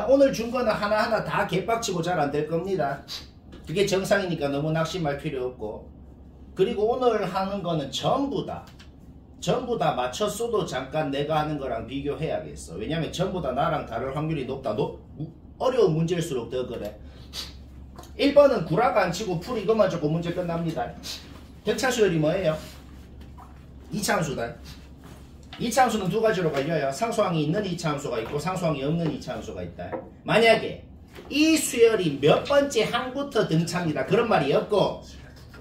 오늘 준 거는 하나하나 다 개빡치고 잘 안 될 겁니다. 그게 정상이니까 너무 낙심할 필요 없고, 그리고 오늘 하는 거는 전부 다 맞췄어도 잠깐 내가 하는 거랑 비교해야겠어. 왜냐면 전부 다 나랑 다를 확률이 높다. 어려운 문제일수록 더 그래. 1번은 구라가 안 치고 풀 이것만 적고 문제 끝납니다. 격차수열이 뭐예요? 이차함수다. 이차함수는 두 가지로 갈려요. 상수항이 있는 이차함수가 있고 상수항이 없는 이차함수가 있다. 만약에 이 수열이 몇 번째 항부터 등차입니다. 그런 말이 없고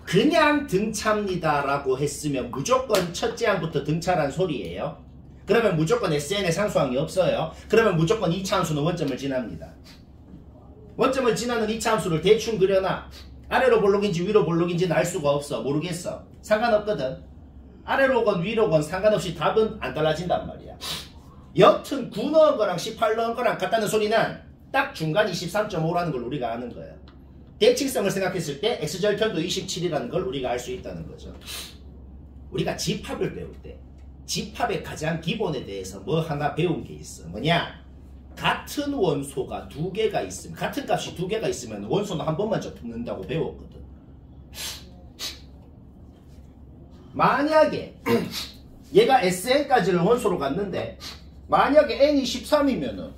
그냥 등차입니다 라고 했으면 무조건 첫째 항부터 등차란 소리예요. 그러면 무조건 SN에 상수항이 없어요. 그러면 무조건 이차함수는 원점을 지납니다. 원점을 지나는 이차함수를 대충 그려놔. 아래로 볼록인지 위로 볼록인지는 알 수가 없어. 모르겠어. 상관없거든. 아래로건 위로건 상관없이 답은 안 달라진단 말이야. 여튼 9 넣은 거랑 18 넣은 거랑 같다는 소리는 딱 중간이 13.5라는 걸 우리가 아는 거야. 대칭성을 생각했을 때 x절편도 27이라는 걸 우리가 알 수 있다는 거죠. 우리가 집합을 배울 때 집합의 가장 기본에 대해서 뭐 하나 배운 게 있어. 뭐냐? 같은 원소가 두 개가 있으면, 같은 값이 두 개가 있으면 원소는 한 번만 접는다고 배웠거든. 만약에 얘가 SN까지를 원소로 갔는데 만약에 N이 13이면은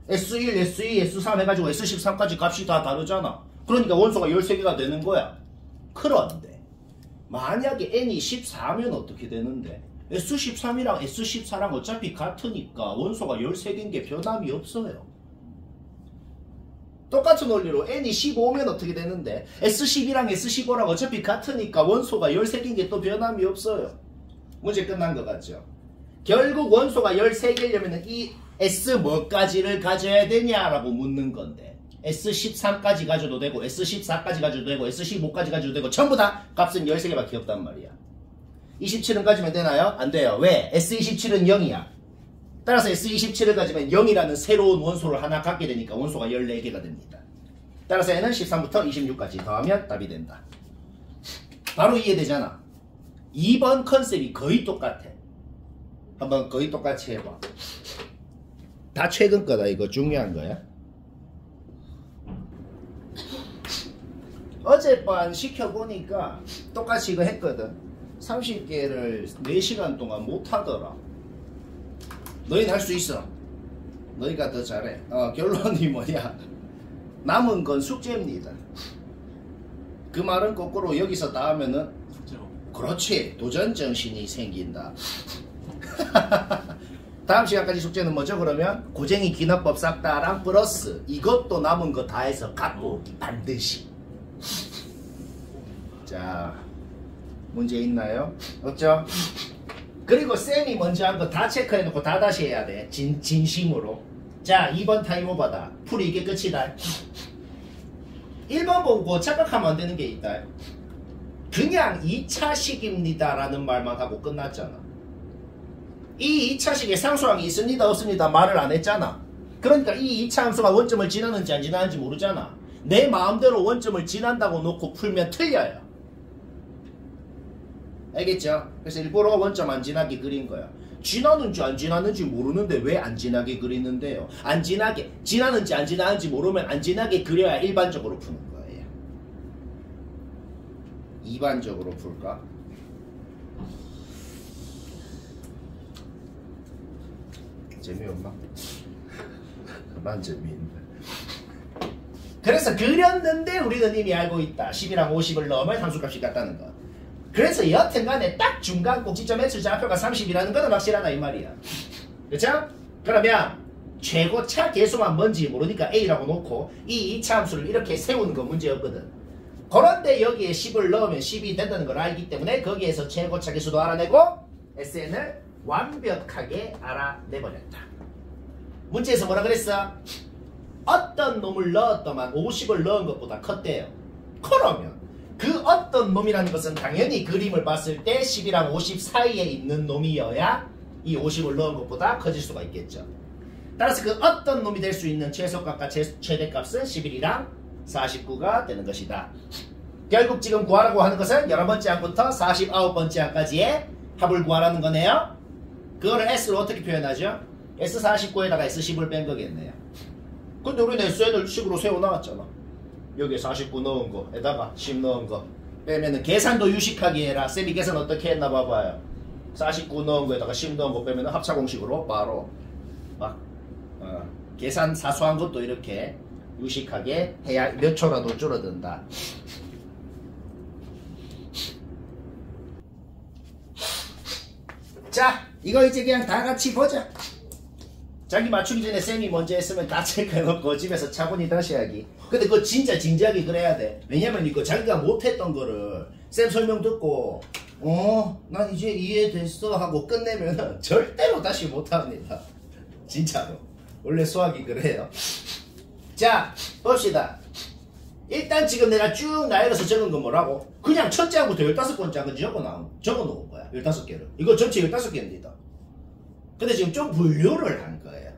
S1, S2, S3 해가지고 S13까지 값이 다 다르잖아. 그러니까 원소가 13개가 되는 거야. 그런데 만약에 N이 14면 어떻게 되는데? S13이랑 S14랑 어차피 같으니까 원소가 13개인 게 변함이 없어요. 똑같은 원리로 N이 15면 어떻게 되는데? S12랑 S15랑 어차피 같으니까 원소가 13개인 게 또 변함이 없어요. 문제 끝난 것 같죠? 결국 원소가 13개려면 이 S 뭐까지를 가져야 되냐라고 묻는 건데 S13까지 가져도 되고 S14까지 가져도 되고 S15까지 가져도 되고 전부 다 값은 13개밖에 없단 말이야. 27은 가지면 되나요? 안 돼요. 왜? S27은 0이야. 따라서 S27을 가지면 0이라는 새로운 원소를 하나 갖게 되니까 원소가 14개가 됩니다. 따라서 N은 13부터 26까지 더하면 답이 된다. 바로 이해되잖아. 2번 컨셉이 거의 똑같아. 한번 거의 똑같이 해봐. 다 최근 거다. 이거 중요한 거야. 어젯밤 시켜보니까 똑같이 이거 했거든. 30개를 4시간 동안 못하더라. 너희는 할 수 있어. 너희가 더 잘해. 결론이 뭐냐? 남은 건 숙제입니다. 그 말은 거꾸로 여기서 다 하면은 그렇지. 도전정신이 생긴다. 다음 시간까지 숙제는 뭐죠? 그러면 고쟁이 기납법 싹 다랑 플러스 이것도 남은 거 다 해서 갖고 오기 반드시. 자, 문제 있나요? 없죠? 그리고 쌤이 먼저 한 거 다 체크해놓고 다 다시 해야 돼. 진심으로. 자, 2번 타임오버다. 풀이 이게 끝이다. 1번 보고 착각하면 안 되는 게 있다. 그냥 2차식입니다 라는 말만 하고 끝났잖아. 이 2차식에 상수항이 있습니다 없습니다 말을 안 했잖아. 그러니까 이 2차 함수가 원점을 지나는지 안 지나는지 모르잖아. 내 마음대로 원점을 지난다고 놓고 풀면 틀려요. 알겠죠? 그래서 일부러 원점 안 지나게 그린 거야. 지나는지 안 지나는지 모르는데 왜 안 지나게 그리는데요? 안 지나게, 지나는지 안 지나는지 모르면 안 지나게 그려야 일반적으로 푸는 거예요. 이반적으로 풀까? 재미없나? 난 재미있는데. 그래서 그렸는데 우리는 이미 알고 있다. 10이랑 50을 넣으면 함수값이 같다는 거. 그래서 여튼간에 딱 중간 꼭지점 X 좌표가 30이라는 거는 확실하다 이 말이야. 그렇죠? 그러면 최고차 계수만 뭔지 모르니까 A라고 놓고 이 2차 함수를 이렇게 세우는 건 문제였거든. 그런데 여기에 10을 넣으면 10이 된다는 걸 알기 때문에 거기에서 최고차 계수도 알아내고 SN을 완벽하게 알아내버렸다. 문제에서 뭐라 그랬어? 어떤 놈을 넣었더만 50을 넣은 것보다 컸대요. 그러면 그 어떤 놈이라는 것은 당연히 그림을 봤을 때 10이랑 50 사이에 있는 놈이어야 이 50을 넣은 것보다 커질 수가 있겠죠. 따라서 그 어떤 놈이 될 수 있는 최소값과 최대값은 11이랑 49가 되는 것이다. 결국 지금 구하라고 하는 것은 11번째 항부터 49번째 항까지의 합을 구하라는 거네요. 그거를 S로 어떻게 표현하죠? S49에다가 S10을 뺀 거겠네요. 근데 우리는 SN을 식으로 세워놨잖아. 여기에 49 넣은 거에다가 10 넣은 거 빼면은 계산도 유식하게 해라. 쌤이 계산 어떻게 했나 봐봐요. 49 넣은 거에다가 10 넣은 거 빼면은 합차공식으로 바로 막 계산 사소한 것도 이렇게 유식하게 해야 몇 초라도 줄어든다. 자, 이거 이제 그냥 다 같이 보자. 자기 맞추기 전에 쌤이 먼저 했으면 다 체크해놓고 집에서 차분히 다시 하기. 근데 그거 진짜 진지하게 그래야 돼. 왜냐면 이거 자기가 못했던 거를 쌤 설명 듣고 난 이제 이해됐어 하고 끝내면은 절대로 다시 못합니다. 진짜로. 원래 수학이 그래요. 자, 봅시다. 일단 지금 내가 쭉 나열해서 적은 건 뭐라고? 그냥 첫째 항부터 15번째 적어놓은 거야. 15개를. 이거 전체 15개입니다. 근데 지금 좀 분류를 한 거예요.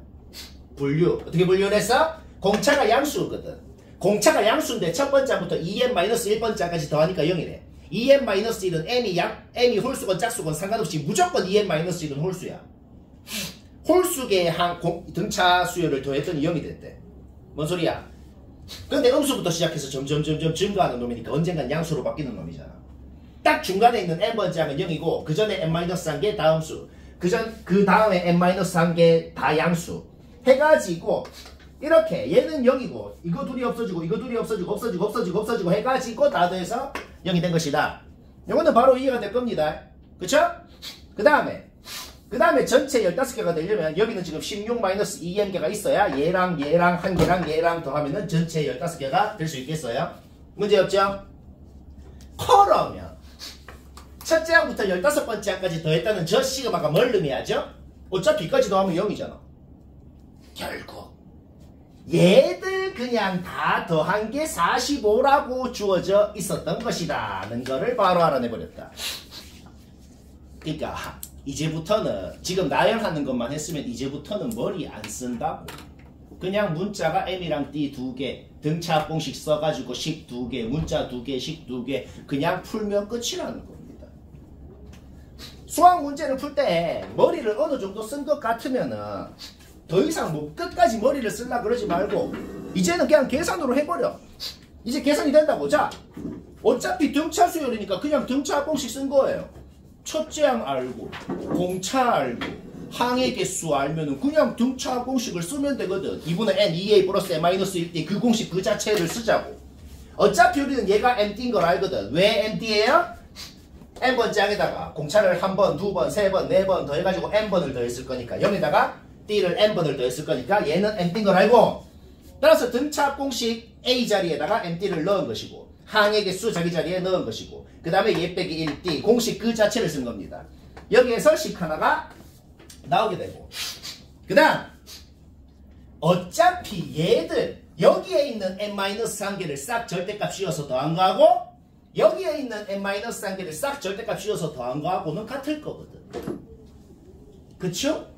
분류. 어떻게 분류를 했어? 공차가 양수거든. 공차가 양수인데 첫 번째부터 2n-1번째까지 더하니까 0이래. 2n-1은 m이 홀수건 짝수건 상관없이 무조건 2n-1은 홀수야. 홀수계의 등차 수열을 더했더니 0이 됐대. 뭔 소리야? 근데 음수부터 시작해서 점점 증가하는 놈이니까 언젠간 양수로 바뀌는 놈이잖아. 딱 중간에 있는 n번째 하면 0이고 그 전에 n-1개 다음수 그 다음에 n-1개 다 양수 해가지고 이렇게 얘는 0이고 이거 둘이 없어지고 이거 둘이 없어지고 해가지고 다 더해서 0이 된 것이다. 이거는 바로 이해가 될 겁니다. 그쵸? 그 다음에 전체 15개가 되려면 여기는 지금 16-2m개가 있어야 얘랑 한 개랑 얘랑 더하면은 전체 15개가 될 수 있겠어요? 문제 없죠? 그러면 첫째 항부터 15번째 항까지 더했다는 저 시그마가 뭘 의미하죠? 어차피 여기까지 더하면 0이잖아. 결국 얘들 그냥 다 더한 게 45라고 주어져 있었던 것이라는 거를 바로 알아내버렸다. 그러니까 이제부터는 지금 나열하는 것만 했으면 이제부터는 머리 안 쓴다고. 그냥 문자가 m이랑 d 2개 등차 공식 써가지고 식 2개 문자 2개 식 2개 그냥 풀면 끝이라는 겁니다. 수학 문제를 풀 때 머리를 어느 정도 쓴 것 같으면은 더 이상 뭐 끝까지 머리를 쓰려 그러지 말고 이제는 그냥 계산으로 해버려. 이제 계산이 된다고. 자, 어차피 등차 수열이니까 그냥 등차 공식 쓴 거예요. 첫째 항 알고 공차 알고 항의 개수 알면은 그냥 등차 공식을 쓰면 되거든. 2분의 n 2a 플러스 n-1일 때 그 공식 그 자체를 쓰자고. 어차피 우리는 얘가 md인 걸 알거든. 왜 md예요? n번째 항에다가 공차를 한 번, 두 번, 세 번, 네 번 더해가지고 n번을 더했을 거니까 0에다가 d를 n번을 더했을 거니까 얘는 md인 걸 알고 따라서 등차 공식 a 자리에다가 md를 넣은 것이고 항의 개수 자기 자리에 넣은 것이고 그 다음에 얘 빼기 1d 공식 그 자체를 쓴 겁니다. 여기에서 식 하나가 나오게 되고 그 다음 어차피 얘들 여기에 있는 n-1개를 싹 절대값 씌워서 더한 거하고 여기에 있는 n-1개를 싹 절대값 씌워서 더한 거하고는 같을 거거든. 그쵸?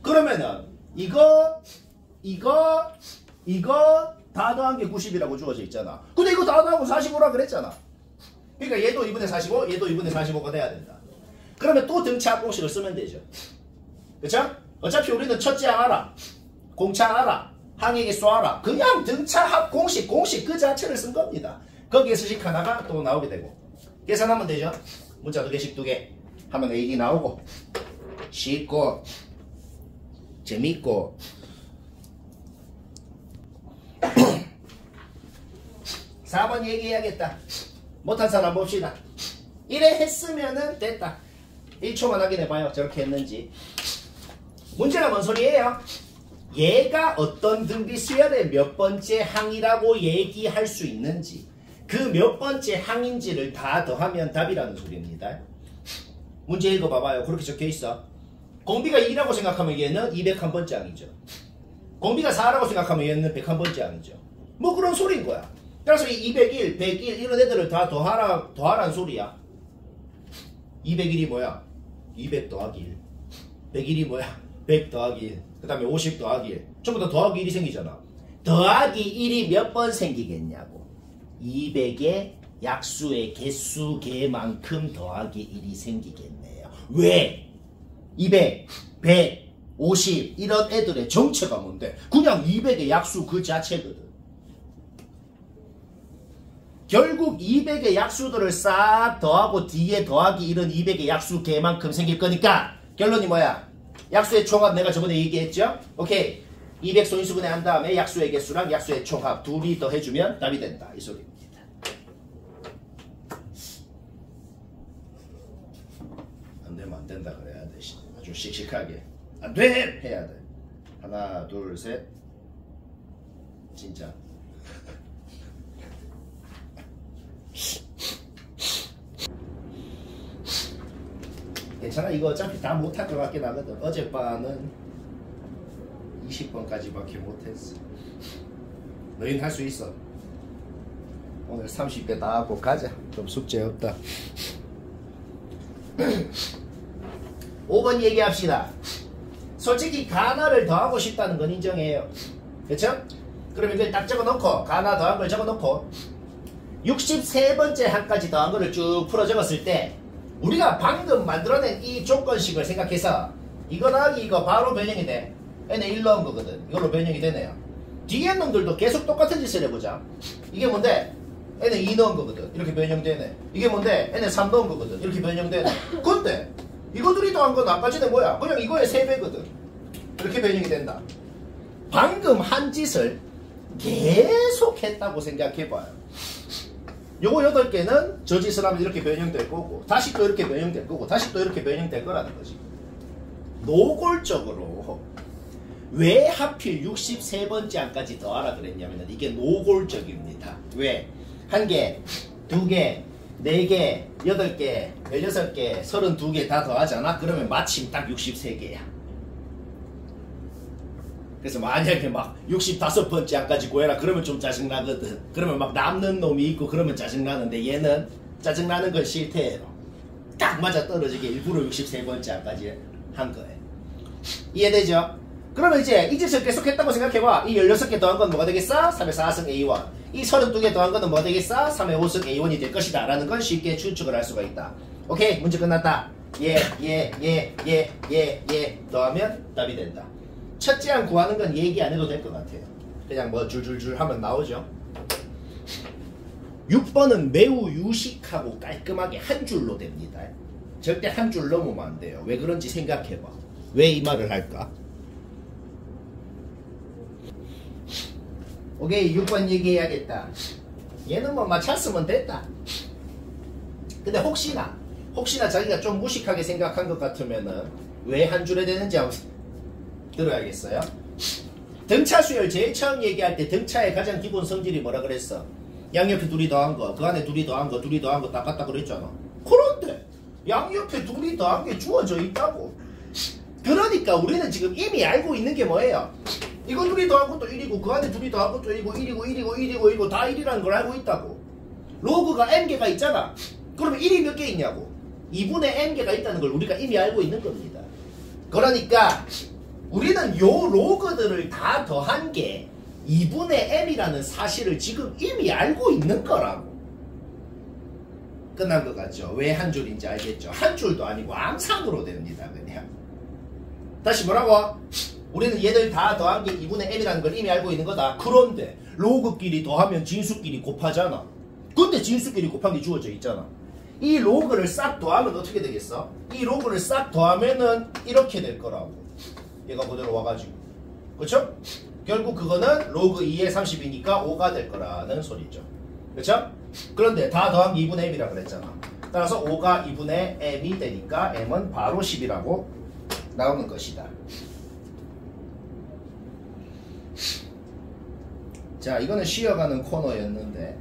그러면은 이거 다 더한 게 90이라고 주어져 있잖아. 근데 이거 다 더하고 45라 그랬잖아. 그러니까 얘도 2분의 45, 얘도 2분의 45가 돼야 된다. 그러면 또 등차 공식을 쓰면 되죠. 그쵸? 어차피 우리는 첫째 항 알아. 공차 알아. 항의 개수 알아. 그냥 등차 합 공식 그 자체를 쓴 겁니다. 거기에서 식 하나가 또 나오게 되고 계산하면 되죠. 문자 2개씩 2개 하면 AD 나오고 쉽고 재밌고 4번 얘기해야겠다. 못한 사람 봅시다. 이래 했으면은 됐다. 1초만 확인해봐요. 저렇게 했는지. 문제가 뭔 소리예요? 얘가 어떤 등비 수열의 몇 번째 항이라고 얘기할 수 있는지 그 몇 번째 항인지를 다 더하면 답이라는 소리입니다. 문제 읽어봐봐요. 그렇게 적혀있어. 공비가 2라고 생각하면 얘는 201번째 항이죠. 공비가 4라고 생각하면 얘는 101번째 항이죠. 뭐 그런 소리인 거야. 따라서 이 201, 101 이런 애들을 다 더하라는 소리야. 201이 뭐야? 200 더하기 1. 101이 뭐야? 100 더하기 1. 그 다음에 50 더하기 1. 전부 다 더하기 1이 생기잖아. 더하기 1이 몇 번 생기겠냐고. 200의 약수의 개수 개만큼 더하기 1이 생기겠네요. 왜? 200, 100, 50 이런 애들의 정체가 뭔데? 그냥 200의 약수 그 자체거든. 결국 200의 약수들을 싹 더하고 뒤에 더하기 이런 200의 약수 개만큼 생길 거니까 결론이 뭐야? 약수의 총합 내가 저번에 얘기했죠? 오케이. 200 소인수분해 한 다음에 약수의 개수랑 약수의 총합 둘이 더해주면 답이 된다. 이 소리입니다. 안 되면 안 된다 그래야 돼. 아주 씩씩하게. 안 돼! 해야 돼. 하나, 둘, 셋. 진짜. 괜찮아. 이거 어차피 다 못할 것 같긴 하거든. 어젯밤은 20번까지밖에 못했어. 너희는 할 수 있어. 오늘 30개 다 하고 가자. 좀 숙제 없다. 5번 얘기합시다. 솔직히 가나를 더하고 싶다는 건 인정해요. 그쵸? 그럼 이걸 딱 적어놓고 가나 더한 걸 적어놓고 63번째 한까지 더한 거를 쭉 풀어 적었을 때 우리가 방금 만들어낸 이 조건식을 생각해서 이거 나기 이거 바로 변형이 돼. n에 1 넣은 거거든. 이걸로 변형이 되네요. 뒤에 놈들도 계속 똑같은 짓을 해보자. 이게 뭔데? n에 2 넣은 거거든. 이렇게 변형되네. 이게 뭔데? n에 3 넣은 거거든. 이렇게 변형되네. 근데 이거들이 더한 건 아까 전에 뭐야? 그냥 이거의 3배거든. 이렇게 변형이 된다. 방금 한 짓을 계속 했다고 생각해봐요. 요거 8개는 저 짓을 하면 이렇게 변형될 거고 다시 또 이렇게 변형될 거고 다시 또 이렇게 변형될 거라는 거지. 노골적으로 왜 하필 63번째 안까지 더하라 그랬냐면 이게 노골적입니다. 왜? 1개, 2개, 4개, 8개, 16개, 32개 다 더하잖아? 그러면 마침 딱 63개야. 그래서 만약에 막 65번째 안까지 구해라 그러면 좀 짜증나거든. 그러면 막 남는 놈이 있고 그러면 짜증나는데 얘는 짜증나는 건 싫대요. 딱 맞아 떨어지게 일부러 63번째 안까지 한 거예요. 이해되죠? 그러면 이제 이 짓을 계속 했다고 생각해봐. 이 16개 더한 건 뭐가 되겠어? 3의 4승 A1. 이 32개 더한 거는 뭐가 되겠어? 3의 5승 A1이 될 것이다 라는 건 쉽게 추측을 할 수가 있다. 오케이? 문제 끝났다. 예 더하면 답이 된다. 첫째 안 구하는 건 얘기 안 해도 될 것 같아요. 그냥 뭐 줄줄줄 하면 나오죠. 6번은 매우 유식하고 깔끔하게 한 줄로 됩니다. 절대 한 줄 넘으면 안 돼요. 왜 그런지 생각해봐. 왜 이 말을 할까? 오케이, 6번 얘기해야겠다. 얘는 뭐 맞췄으면 됐다. 근데 혹시나 자기가 좀 무식하게 생각한 것 같으면은 왜 한 줄에 되는지 한번 들어야겠어요. 등차 수열 제일 처음 얘기할 때 등차의 가장 기본 성질이 뭐라 그랬어? 양옆에 둘이 더한 거, 그 안에 둘이 더한 거, 둘이 더한 거 딱 같다 그랬잖아. 그런데 양옆에 둘이 더한 게 주어져 있다고. 그러니까 우리는 지금 이미 알고 있는 게 뭐예요? 이거 둘이 더한 것도 1이고 그 안에 둘이 더한 것도 1이고 다 1이라는 걸 알고 있다고. 로그가 n개가 있잖아. 그러면 1이 몇 개 있냐고. 2분의 n개가 있다는 걸 우리가 이미 알고 있는 겁니다. 그러니까 우리는 요 로그들을 다 더한 게 2분의 m이라는 사실을 지금 이미 알고 있는 거라고. 끝난 것 같죠? 왜 한 줄인지 알겠죠? 한 줄도 아니고 암산으로 됩니다. 그냥 다시 뭐라고? 우리는 얘들 다 더한 게 2분의 m이라는 걸 이미 알고 있는 거다. 그런데 로그끼리 더하면 진수끼리 곱하잖아. 근데 진수끼리 곱한 게 주어져 있잖아. 이 로그를 싹 더하면 어떻게 되겠어? 이 로그를 싹 더하면은 이렇게 될 거라고. 얘가 그대로 와가지고. 그쵸? 결국 그거는 로그 2의 30이니까 5가 될 거라는 소리죠. 그쵸? 그런데 다 더한 게 2분의 m이라 그랬잖아. 따라서 5가 2분의 m이 되니까 m은 바로 10이라고 나오는 것이다. 자, 이거는 쉬어가는 코너였는데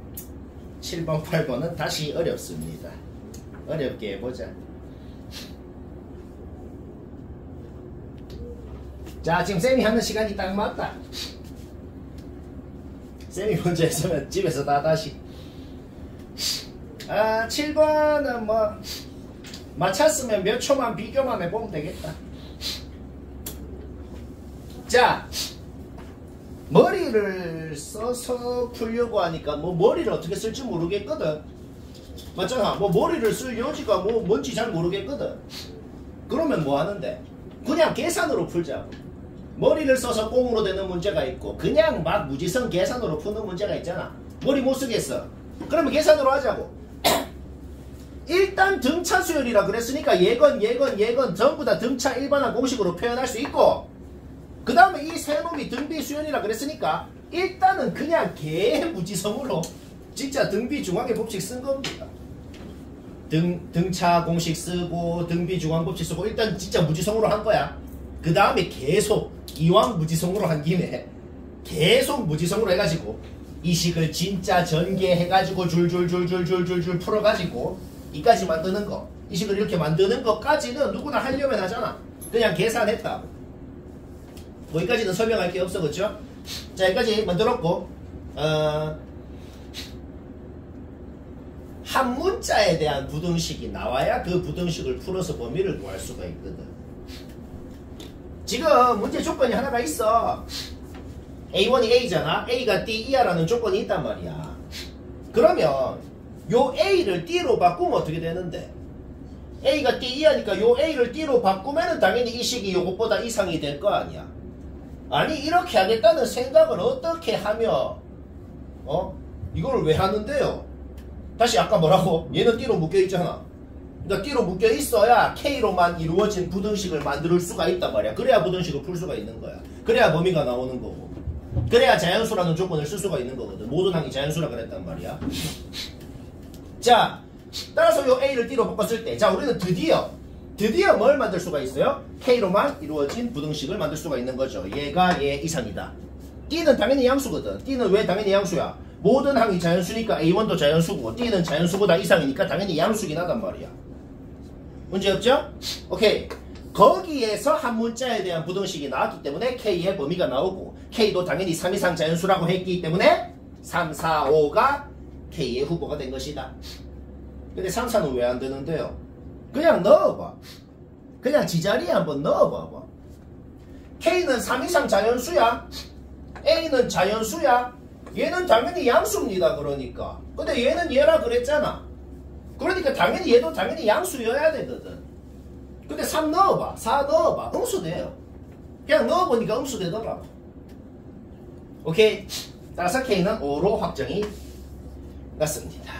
7번, 8번은 다시 어렵습니다. 어렵게 해보자. 자, 지금 쌤이 하는 시간이 딱 맞다. 쌤이 먼저 했으면 집에서 다 다시. 7번은 뭐 맞췄으면 몇 초만 비교만 해보면 되겠다. 자, 머리를 써서 풀려고 하니까 뭐 머리를 어떻게 쓸지 모르겠거든. 맞잖아. 뭐 머리를 쓸 여지가 뭐 뭔지 잘 모르겠거든. 그러면 뭐 하는데? 그냥 계산으로 풀자고. 머리를 써서 꽁으로 되는 문제가 있고 그냥 막 무지성 계산으로 푸는 문제가 있잖아. 머리 못 쓰겠어. 그러면 계산으로 하자고. 일단 등차 수열이라 그랬으니까 예건 전부 다 등차 일반항 공식으로 표현할 수 있고, 그 다음에 이 세 놈이 등비 수열이라 그랬으니까 일단은 그냥 개무지성으로 진짜 등비 중앙의 법칙 쓴 겁니다. 등차 공식 쓰고 등비 중앙 법칙 쓰고 일단 진짜 무지성으로 한 거야. 그 다음에 계속 이왕 무지성으로 한 김에 계속 무지성으로 해가지고 이 식을 진짜 전개해가지고 줄줄줄줄줄줄줄 풀어가지고 이까지 만드는 거, 이 식을 이렇게 만드는 것까지는 누구나 하려면 하잖아. 그냥 계산했다. 거기까지는 설명할 게 없어, 그쵸? 자, 여기까지 만들었고, 한 문자에 대한 부등식이 나와야 그 부등식을 풀어서 범위를 구할 수가 있거든. 지금 문제 조건이 하나가 있어. A1이 A잖아. A가 D, 이하라는 조건이 있단 말이야. 그러면 요 A를 D로 바꾸면 어떻게 되는데? A가 D 이하니까 요 A를 D로 바꾸면은 당연히 이 식이 요것보다 이상이 될 거 아니야. 아니 이렇게 하겠다는 생각을 어떻게 하며 이걸 왜 하는데요? 다시 아까 뭐라고? 얘는 D로 묶여있잖아. 그러니까 D로 묶여있어야 K로만 이루어진 부등식을 만들 수가 있단 말이야. 그래야 부등식을 풀 수가 있는 거야. 그래야 범위가 나오는 거고, 그래야 자연수라는 조건을 쓸 수가 있는 거거든. 모든 항이 자연수라 그랬단 말이야. 자, 따라서 요 A를 D로 바꿨을 때, 자, 우리는 드디어 뭘 만들 수가 있어요? K로만 이루어진 부등식을 만들 수가 있는 거죠. 얘가 얘 이상이다. D는 당연히 양수거든. D는 왜 당연히 양수야? 모든 항이 자연수니까 A1도 자연수고 D는 자연수보다 이상이니까 당연히 양수긴 하단 말이야. 문제 없죠? 오케이. 거기에서 한 문자에 대한 부등식이 나왔기 때문에 K의 범위가 나오고, K도 당연히 3 이상 자연수라고 했기 때문에 3, 4, 5가 K의 후보가 된 것이다. 근데 3, 4는 왜 안 되는데요? 그냥 넣어봐. 그냥 지자리에 한번 넣어봐봐. K는 3 이상 자연수야. A는 자연수야. 얘는 당연히 양수입니다. 그러니까. 근데 얘는 얘라 그랬잖아. 그러니까 당연히 얘도 당연히 양수여야 되거든. 근데 3 넣어봐. 4 넣어봐. 음수돼요. 그냥 넣어보니까 음수되더라고. 오케이. 따라서 K는 5로 확정이 났습니다.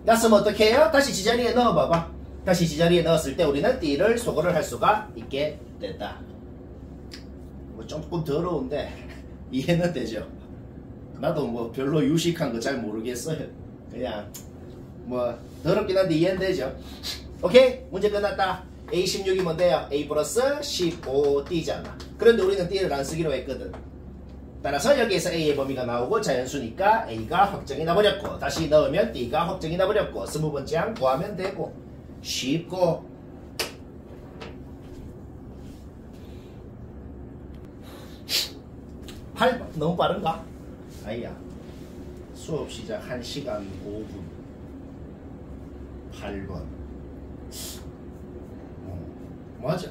났으면 어떻게 해요? 다시 지자리에 넣어봐봐. 다시 지자리에 넣었을 때 우리는 D를 소거를 할 수가 있게 됐다. 뭐 조금 더러운데 이해는 되죠. 나도 뭐 별로 유식한 거 잘 모르겠어요. 그냥 뭐 더럽긴 한데 이해는 되죠. 오케이, 문제 끝났다. A16이 뭔데요? A 플러스 15D잖아. 그런데 우리는 D를 안 쓰기로 했거든. 따라서 여기에서 A의 범위가 나오고 자연수니까 A가 확정이 나버렸고, 다시 넣으면 D가 확정이 나버렸고, 20번째 항 구하면 되고, 쉽고. 너무 빠른가? 아니야. 수업 시작 1시간 5분 8번. 맞아.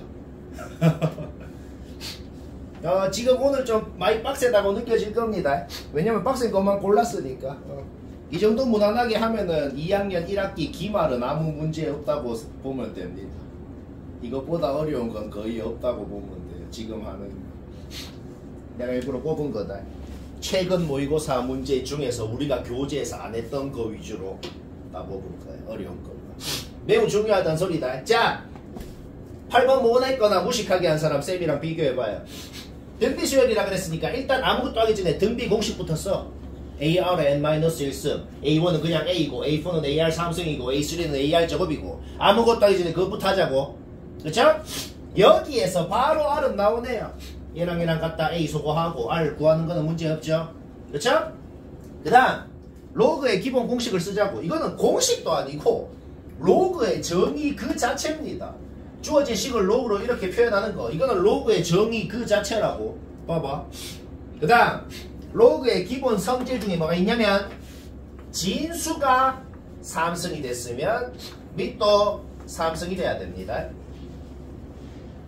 지금 오늘 좀 많이 빡세다고 느껴질 겁니다. 왜냐면 빡센 것만 골랐으니까. 이 정도 무난하게 하면은 2학년 1학기 기말은 아무 문제 없다고 보면 됩니다. 이것보다 어려운 건 거의 없다고 보면 돼요. 지금 하는 내가 일부러 뽑은 거다. 최근 모의고사 문제 중에서 우리가 교재에서 안 했던 거 위주로 다 뽑을 거예요. 어려운 거. 매우 중요하단 소리다. 자, 8번 모원했거나 무식하게 한 사람 쌤이랑 비교해봐요. 등비 수열이라 그랬으니까 일단 아무것도 하기 전에 등비 공식부터 써. AR은 n-1승, A1은 그냥 A고, A4는 AR 3승이고, A3는 AR 제곱이고, 아무것도 하기 전에 그것부터 하자고. 그쵸? 여기에서 바로 R은 나오네요. 얘랑 얘랑 같다 A 소거하고 R 구하는 거는 문제 없죠. 그쵸? 그 다음 로그의 기본 공식을 쓰자고. 이거는 공식도 아니고 로그의 정의 그 자체입니다. 주어진 식을 로그로 이렇게 표현하는 거, 이거는 로그의 정의 그 자체라고. 봐봐. 그 다음 로그의 기본 성질 중에 뭐가 있냐면 진수가 3승이 됐으면 밑도 3승이 돼야 됩니다.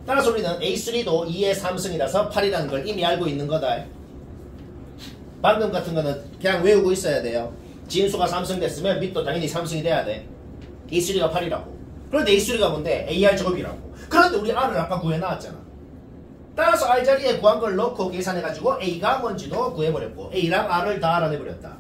따라서 우리는 A3도 2의 3승이라서 8이라는 걸 이미 알고 있는 거다. 방금 같은 거는 그냥 외우고 있어야 돼요. 진수가 3승 됐으면 밑도 당연히 3승이 돼야 돼. A3가 8이라고. 그런데 A 수리가 뭔데? AR 제곱이라고. 그런데 우리 R을 아까 구해놨잖아. 따라서 R 자리에 구한 걸 넣고 계산해가지고 A가 뭔지도 구해버렸고 A랑 R을 다 알아내버렸다.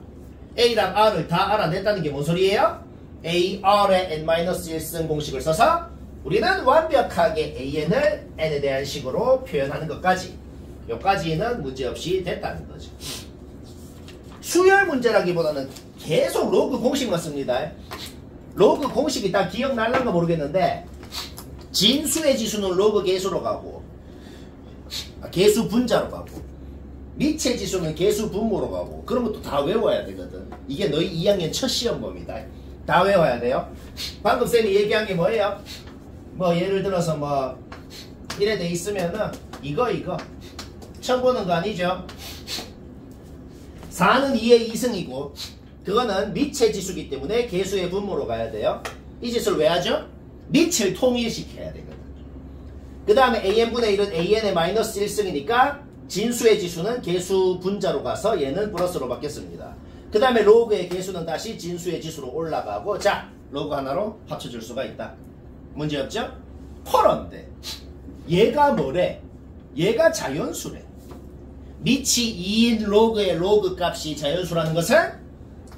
A랑 R을 다 알아냈다는 게 뭔 소리예요? AR의 n-1승 공식을 써서 우리는 완벽하게 AN을 n에 대한 식으로 표현하는 것까지, 여기까지는 문제없이 됐다는 거죠. 수열 문제라기보다는 계속 로그 공식만 씁니다. 로그 공식이 다 기억날란가 모르겠는데 진수의 지수는 로그 계수로 가고 계수 분자로 가고 미체 지수는 계수 분모로 가고 그런 것도 다 외워야 되거든. 이게 너희 2학년 첫 시험범이다. 다 외워야 돼요. 방금 쌤이 얘기한 게 뭐예요? 뭐 예를 들어서 뭐 이래 돼 있으면은 이거 처음 보는 거 아니죠? 4는 2의 2승이고 그거는 미체 지수기 때문에 계수의 분모로 가야 돼요. 이 짓을 왜 하죠? 미체를 통일시켜야 되거든. 그 다음에 AN분의 1은 AN의 마이너스 1승이니까 진수의 지수는 계수 분자로 가서 얘는 플러스로 바뀌었습니다. 그 다음에 로그의 계수는 다시 진수의 지수로 올라가고 자 로그 하나로 합쳐줄 수가 있다. 문제없죠? 그런데 얘가 뭐래? 얘가 자연수래. 미치 2인 로그의 로그 값이 자연수라는 것은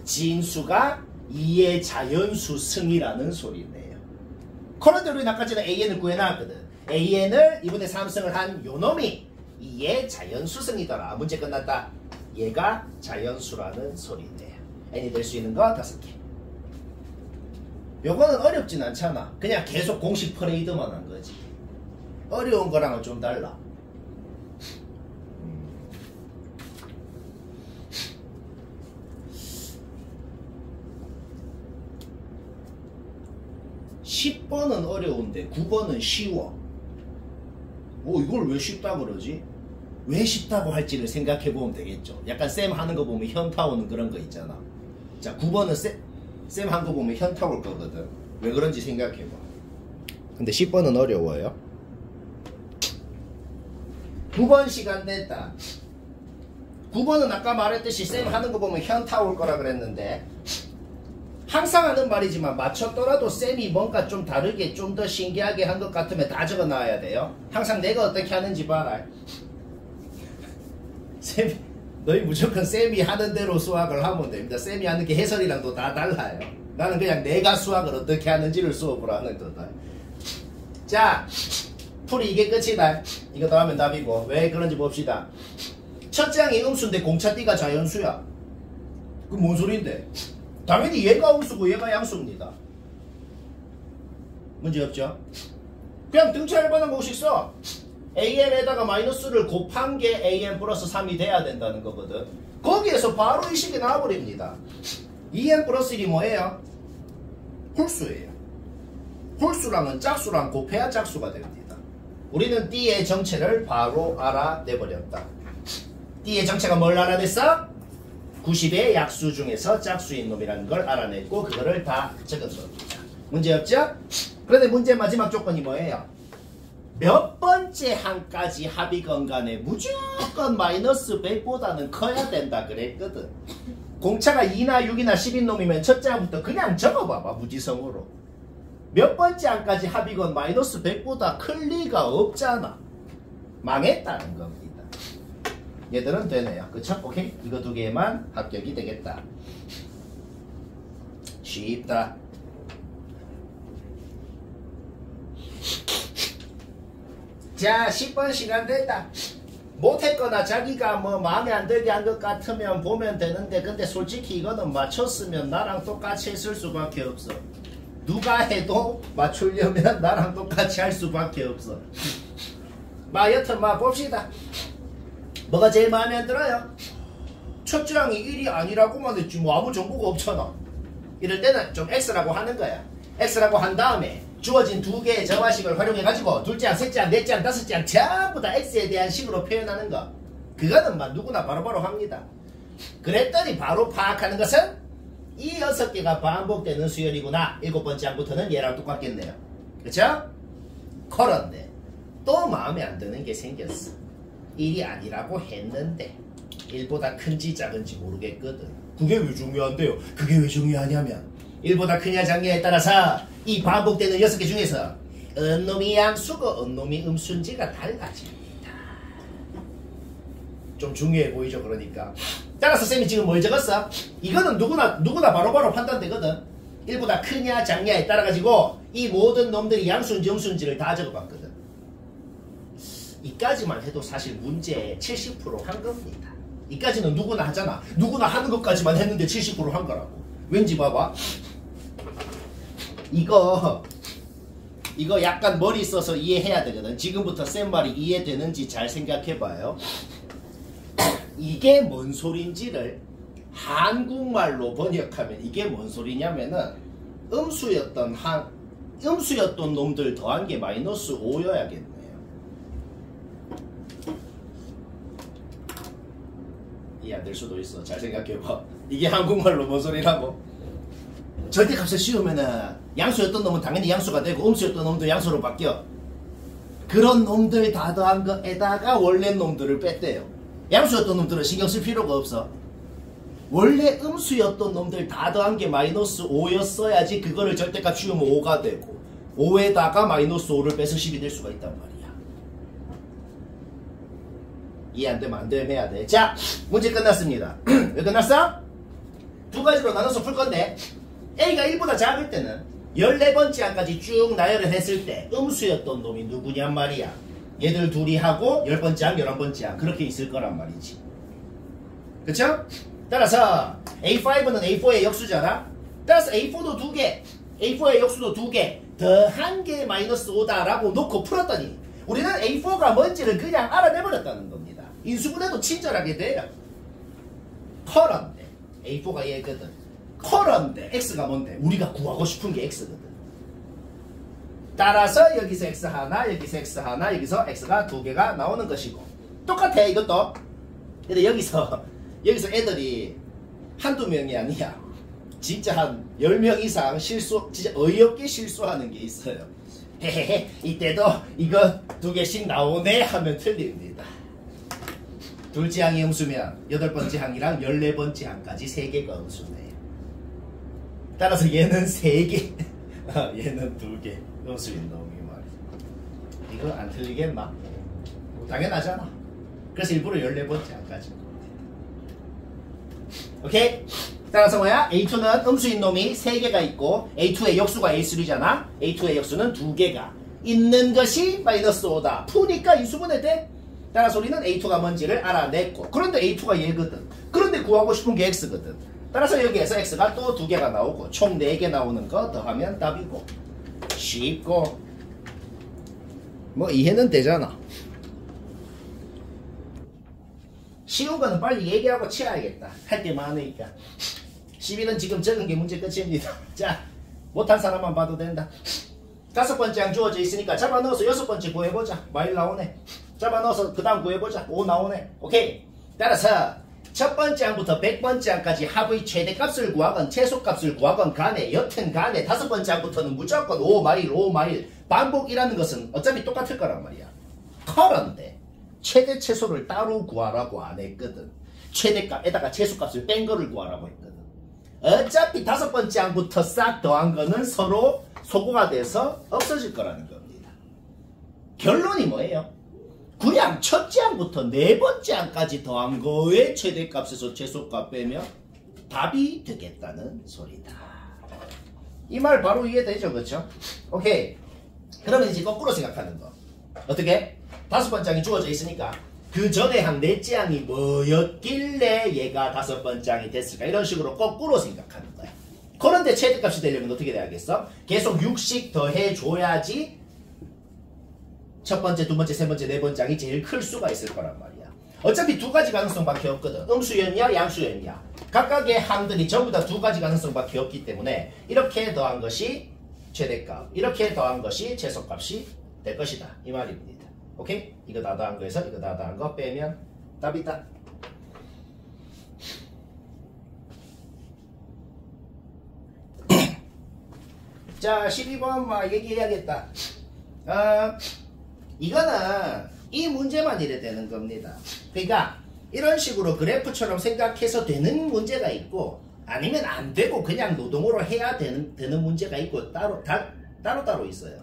진수가 2의 자연수 승이라는 소리네요. 그런데 우리는 아까 전에 AN을 구해놨거든. AN을 2분의 3승을 한 요놈이 2의 자연수승이더라. 문제 끝났다. 얘가 자연수라는 소리네요. n이 될 수 있는 거 5개. 요거는 어렵진 않잖아. 그냥 계속 공식 퍼레이드만 한 거지. 어려운 거랑은 좀 달라. 10번은 어려운데 9번은 쉬워. 이걸 왜 쉽다 그러지? 왜 쉽다고 할지를 생각해 보면 되겠죠. 약간 쌤 하는 거 보면 현타 오는 그런 거 있잖아. 자, 9번은 쌤 한 거 보면 현타 올 거거든. 왜 그런지 생각해 봐. 근데 10번은 어려워요. 9번 시간 됐다. 9번은 아까 말했듯이 쌤 하는 거 보면 현타 올 거라 그랬는데 항상 하는 말이지만 맞췄더라도 쌤이 뭔가 좀 다르게 좀 더 신기하게 한 것 같으면 다 적어 놔야 돼요. 항상 내가 어떻게 하는지 봐라. 쌤이, 너희 무조건 쌤이 하는 대로 수학을 하면 됩니다. 쌤이 하는 게 해설이랑도 다 달라요. 나는 그냥 내가 수학을 어떻게 하는지를 수업을 하는 거다. 자, 풀이 이게 끝이다. 이거 더 하면 답이고. 왜 그런지 봅시다. 첫 장이 음수인데 공차띠가 자연수야. 그건 뭔 소리인데? 당연히 얘가 음수고 얘가 양수입니다. 문제없죠? 그냥 등차 1번한 공식 써. AN에다가 마이너스를 곱한 게 AN 플러스 3이 돼야 된다는 거거든. 거기에서 바로 이 식이 나와버립니다. 2N 플러스 1이 뭐예요? 홀수예요. 홀수랑은 짝수랑 곱해야 짝수가 됩니다. 우리는 D의 정체를 바로 알아내버렸다. D의 정체가 뭘 알아냈어? 90의 약수 중에서 짝수인 놈이라는 걸 알아냈고 그거를 다 적은 겁니다. 문제없죠? 그런데 문제 마지막 조건이 뭐예요? 몇 번째 항까지 합이건 간에 무조건 마이너스 100보다는 커야 된다 그랬거든. 공차가 2나 6이나 10인 놈이면 첫째 항부터 그냥 적어봐봐. 무지성으로. 몇 번째 항까지 합이건 마이너스 100보다 클 리가 없잖아. 망했다는 겁니다. 얘들은 되네요. 그쵸? 오케이? 이거 2개만 합격이 되겠다. 쉽다. 자, 10번 시간 됐다. 못했거나 자기가 뭐 마음에 안 들게 한 것 같으면 보면 되는데 근데 솔직히 이거는 맞췄으면 나랑 똑같이 했을 수밖에 없어. 누가 해도 맞추려면 나랑 똑같이 할 수밖에 없어. 여튼 봅시다. 뭐가 제일 마음에 안 들어요? 첫째 항이 1이 아니라고만 했지 뭐 아무 정보가 없잖아. 이럴 때는 좀 X라고 하는 거야. X라고 한 다음에 주어진 2개의 정화식을 활용해가지고 둘째 항, 셋째 항, 넷째 항, 다섯째 항 전부 다 X에 대한 식으로 표현하는 거. 그거는 누구나 바로바로 합니다. 그랬더니 바로 파악하는 것은 이 6개가 반복되는 수열이구나. 7번째 항부터는 얘랑 똑같겠네요. 그쵸? 그런데 또 마음에 안 드는 게 생겼어. 1이 아니라고 했는데 1보다 큰지 작은지 모르겠거든. 그게 왜 중요한데요? 그게 왜 중요하냐면 1보다 크냐 작냐에 따라서 이 반복되는 6개 중에서 어느 놈이 양수고 어느 놈이 음수인지가 달라집니다. 좀 중요해 보이죠? 그러니까 따라서 쌤이 지금 뭘 적었어? 이거는 누구나 바로바로 판단되거든. 1보다 크냐 작냐에 따라 가지고 이 모든 놈들이 양수인지 음수인지를 다 적어봤거든. 이까지만 해도 사실 문제의 70%한 겁니다. 이까지는 누구나 하잖아. 누구나 하는 것까지만 했는데 70%한 거라고. 왠지 봐봐. 이거 약간 머리 써서 이해해야 되거든. 지금부터 쌤 말이 이해되는지 잘 생각해봐요. 이게 뭔 소린지를 한국말로 번역하면 이게 뭔 소리냐면은 음수였던 놈들 더한 게 마이너스 5여야겠네요. 이해 안 될 수도 있어. 잘 생각해봐. 이게 한국말로 뭔 소리라고? 절대값을 씌우면은 양수였던 놈은 당연히 양수가 되고 음수였던 놈도 양수로 바뀌어. 그런 놈들 다 더한 거에다가 원래 놈들을 뺐대요. 양수였던 놈들은 신경 쓸 필요가 없어. 원래 음수였던 놈들 다 더한 게 마이너스 5였어야지 그거를 절대값 씌우면 5가 되고 5에다가 마이너스 5를 빼서 10이 될 수가 있단 말이야. 이해 안 되면 안 되면 해야 돼. 자, 문제 끝났습니다. 왜 끝났어? 두 가지로 나눠서 풀 건데 A가 1보다 작을 때는 14번째 항까지 쭉 나열을 했을 때 음수였던 놈이 누구냔 말이야. 얘들 둘이 하고 10번째 항, 11번째 항 그렇게 있을 거란 말이지. 그쵸? 따라서 A5는 A4의 역수잖아. 따라서 A4도 2개, A4의 역수도 2개, 더한 개 마이너스 5다 라고 놓고 풀었더니 우리는 A4가 뭔지를 그냥 알아내버렸다는 겁니다. 인수분해도 친절하게 돼요. 커런데 A4가 얘거든. 커런데 X가 뭔데? 우리가 구하고 싶은 게 X거든. 따라서 여기서 X 하나, 여기서 X 하나, 여기서 X가 2개가 나오는 것이고 똑같아 이것도. 근데 여기서 애들이 한두 명이 아니야. 진짜 한 10명 이상 진짜 어이없게 실수하는 게 있어요. 헤헤헤 이때도 이거 2개씩 나오네 하면 틀립니다. 둘째 항이 음수면 8번째 항이랑 14번째 항까지 3개가 음수네요. 따라서 얘는 3개 얘는 2개 음수인 놈이 말이야. 이거 안 틀리겠나? 당연하잖아. 그래서 일부러 14번째 항까지. 오케이? 따라서 뭐야? A2는 음수인 놈이 3개가 있고 A2의 역수가 A3잖아. A2의 역수는 2개가 있는 것이 마이너스 5다. 푸니까 인수분해 돼. 따라서 우리는 A2가 뭔지를 알아냈고 그런데 A2가 얘거든. 그런데 구하고 싶은 게 X거든. 따라서 여기에서 X가 또 2개가 나오고 총 4개 나오는 거 더하면 답이고 쉽고 뭐 이해는 되잖아. 쉬운 거는 빨리 얘기하고 치워야겠다. 할 게 많으니까. 12는 지금 적은 게 문제 끝입니다. 자, 못한 사람만 봐도 된다. 5번째 항 주어져 있으니까 잡아 넣어서 6번째 구해보자. 마일 나오네. 잡아 넣어서 그 다음 구해보자. 5 나오네. 오케이. 따라서 첫 번째 항부터 100번째 항까지 합의 최대값을 구하건 최소값을 구하건 간에 여튼 간에 5번째 항부터는 무조건 5마일 반복이라는 것은 어차피 똑같을 거란 말이야. 그런데 최대 최소를 따로 구하라고 안 했거든. 최대값에다가 최소값을 뺀 거를 구하라고 했거든. 어차피 5번째 항부터 싹 더한 거는 서로 소거가 돼서 없어질 거라는 겁니다. 결론이 뭐예요? 그냥 첫째 항부터 4번째 항까지 더한 거에 최대값에서 최소값 빼면 답이 되겠다는 소리다. 이 말 바로 이해되죠? 그렇죠? 오케이. 그러면 이제 거꾸로 생각하는 거. 어떻게? 5번째 항이 주어져 있으니까 그 전에 항 넷째 항이 뭐였길래 얘가 5번째 항이 됐을까? 이런 식으로 거꾸로 생각하는 거야. 그런데 최대값이 되려면 어떻게 돼야겠어? 계속 6씩 더해줘야지 첫 번째, 두 번째, 세 번째, 네 번째 항이 제일 클 수가 있을 거란 말이야. 어차피 2가지 가능성밖에 없거든. 음수였냐 양수였냐. 각각의 항들이 전부 다 2가지 가능성밖에 없기 때문에 이렇게 더한 것이 최대값, 이렇게 더한 것이 최소값이 될 것이다. 이 말입니다. 오케이? 이거 다 더한 거에서 이거 다 더한 거 빼면 답이다. 자, 12번 막 얘기해야겠다. 이거는 이 문제만 이래 되는 겁니다. 그러니까 이런 식으로 그래프처럼 생각해서 되는 문제가 있고 아니면 안 되고 그냥 노동으로 해야 되는 문제가 있고 따로 있어요.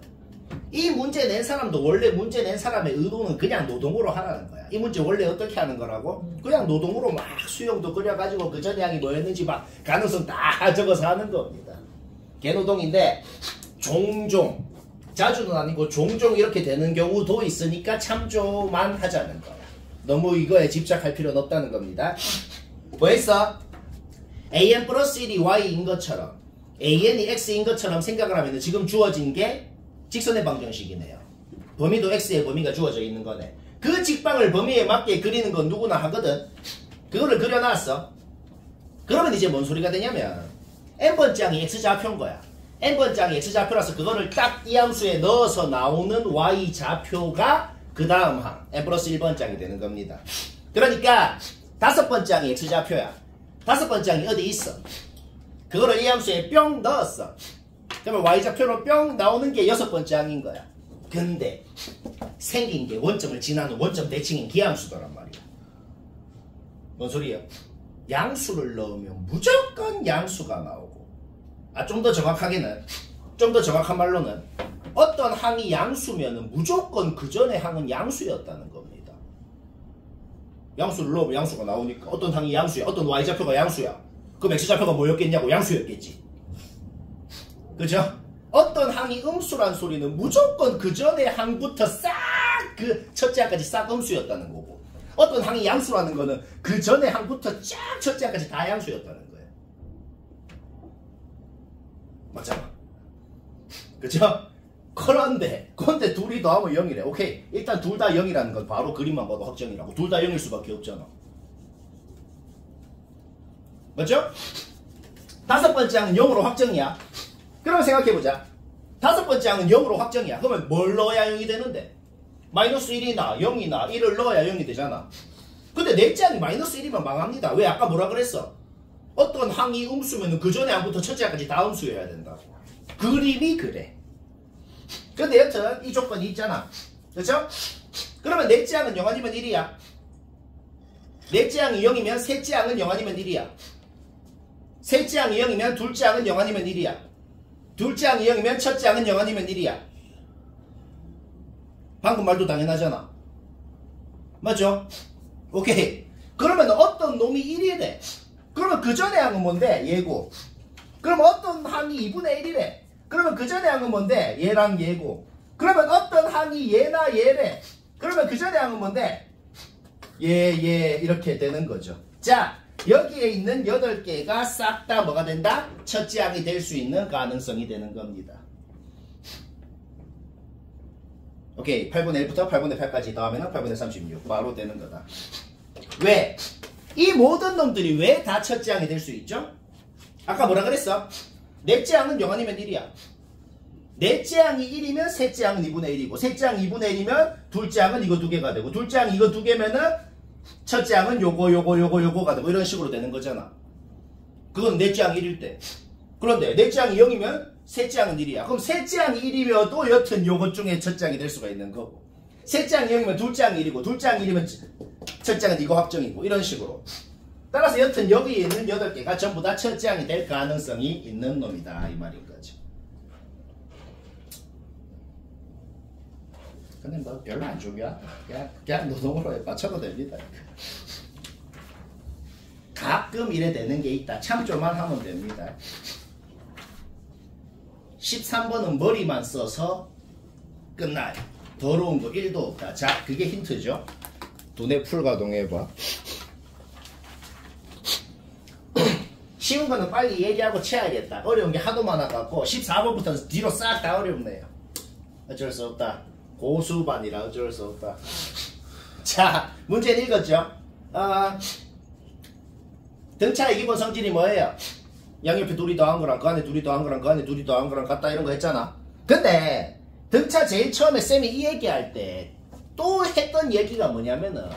이 문제 낸 사람도 원래 문제 낸 사람의 의도는 그냥 노동으로 하라는 거야. 이 문제 원래 어떻게 하는 거라고? 그냥 노동으로 막 수용도 그려가지고 그 전에 양이 뭐였는지 막 가능성 다 적어서 하는 겁니다. 개노동인데 종종, 자주는 아니고 종종 이렇게 되는 경우도 있으니까 참조만 하자는 거야. 너무 이거에 집착할 필요는 없다는 겁니다. 뭐 했어? an 플러스 1이 y인 것처럼 an이 x인 것처럼 생각을 하면 지금 주어진 게 직선의 방정식이네요. 범위도 x의 범위가 주어져 있는 거네. 그 직방을 범위에 맞게 그리는 건 누구나 하거든. 그거를 그려놨어. 그러면 이제 뭔 소리가 되냐면 n번째 항이 x좌표인 거야. n번째 항이 x좌표라서 그거를 딱 이 함수에 넣어서 나오는 y좌표가 그 다음 항 n 플러스 1번째 항이 되는 겁니다. 그러니까 다섯 번째 항이 x좌표야. 다섯 번째 항이 어디 있어. 그거를 이 함수에 뿅 넣었어. 그러면 y좌표로 뿅 나오는 게 여섯 번째 항인 거야. 근데 생긴 게 원점을 지나는 원점 대칭인 기함수더란 말이야. 뭔 소리야? 양수를 넣으면 무조건 양수가 나오고, 좀 더 정확하게는, 좀 더 정확한 말로는 어떤 항이 양수면은 무조건 그 전에 항은 양수였다는 겁니다. 양수를 넣으면 양수가 나오니까 어떤 항이 양수야, 어떤 y좌표가 양수야. 그럼 x좌표가 뭐였겠냐고? 양수였겠지. 그죠? 어떤 항이 음수란 소리는 무조건 그 전에 항부터 싹 그 첫째 항까지 싹 음수였다는 거고, 어떤 항이 양수라는 거는 그 전에 항부터 쫙 첫째 항까지 다 양수였다는 거예요. 맞잖아. 그죠? 그런데 둘이 더하면 0이래. 오케이. 일단 둘 다 0이라는 건 바로 그림만 봐도 확정이라고. 둘 다 0일 수밖에 없잖아. 맞죠? 다섯 번째 항은 0으로 확정이야. 그러면 생각해보자. 다섯 번째 항은 0으로 확정이야. 그러면 뭘 넣어야 0이 되는데? 마이너스 1이나 0이나 1을 넣어야 0이 되잖아. 근데 넷째 항이 마이너스 1이면 망합니다. 왜? 아까 뭐라 그랬어? 어떤 항이 음수면 그 전에 항부터 첫째 항까지 다 음수여야 된다고. 그림이 그래. 근데 여튼 이 조건이 있잖아. 그렇죠? 그러면 넷째 항은 0 아니면 1이야. 넷째 항이 0이면 셋째 항은 0 아니면 1이야. 셋째 항이 0이면 둘째 항은 0 아니면 1이야. 둘째 항이 0이면 첫째 항은 0 아니면 1이야. 방금 말도 당연하잖아. 맞죠? 오케이. 그러면 어떤 놈이 1이래. 그러면 그 전에 항은 뭔데? 얘고. 그럼 어떤 항이 2분의 1이래. 그러면 그 전에 항은 뭔데? 얘랑 얘고. 그러면 어떤 항이 얘나 얘래. 그러면 그 전에 항은 뭔데? 얘 이렇게 되는 거죠. 자, 여기에 있는 8개가 싹 다 뭐가 된다? 첫째 항이 될 수 있는 가능성이 되는 겁니다. 오케이. 8분의 1부터 8분의 8까지 더하면 8분의 36 바로 되는 거다. 왜? 이 모든 놈들이 왜 다 첫째 항이 될 수 있죠? 아까 뭐라 그랬어? 넷째 항은 0 아니면 1이야. 넷째 항이 1이면 셋째 항은 2분의 1이고, 셋째 항이 2분의 1이면 둘째 항은 이거 2개가 되고, 둘째 항이 이거 2개면은 첫째 항은 요거가 되고, 이런 식으로 되는 거잖아. 그건 넷째 항이 1일 때. 그런데 넷째 항이 0이면 셋째 항은 1이야. 그럼 셋째 항이 1이면도 여튼 요것 중에 첫째 항이 될 수가 있는 거고, 셋째 항이 0이면 둘째 항이 1이고, 둘째 항이 1이면 첫째 항은 이거 확정이고, 이런 식으로. 따라서 여튼 여기에 있는 8개가 전부 다 첫째 항이 될 가능성이 있는 놈이다, 이 말인 거죠. 근데 뭐 별로 안 중요하다. 그냥 노동으로 맞춰도 됩니다. 가끔 이래 되는 게 있다. 참조만 하면 됩니다. 13번은 머리만 써서 끝나요. 더러운 거 1도 없다. 자, 그게 힌트죠. 두뇌 풀가동해봐. 쉬운 거는 빨리 얘기하고 채야겠다. 어려운 게 하도 많아갖고 14번부터 뒤로 싹 다 어렵네요. 어쩔 수 없다. 고수반이라 어쩔 수 없다. 자, 문제는 읽었죠? 등차의 기본 성질이 뭐예요? 양옆에 둘이 더한 거랑 그 안에 둘이 더한 거랑 그 안에 둘이 더한 거랑 같다 이런 거 했잖아. 근데 등차 제일 처음에 쌤이 이 얘기할 때 또 했던 얘기가 뭐냐면은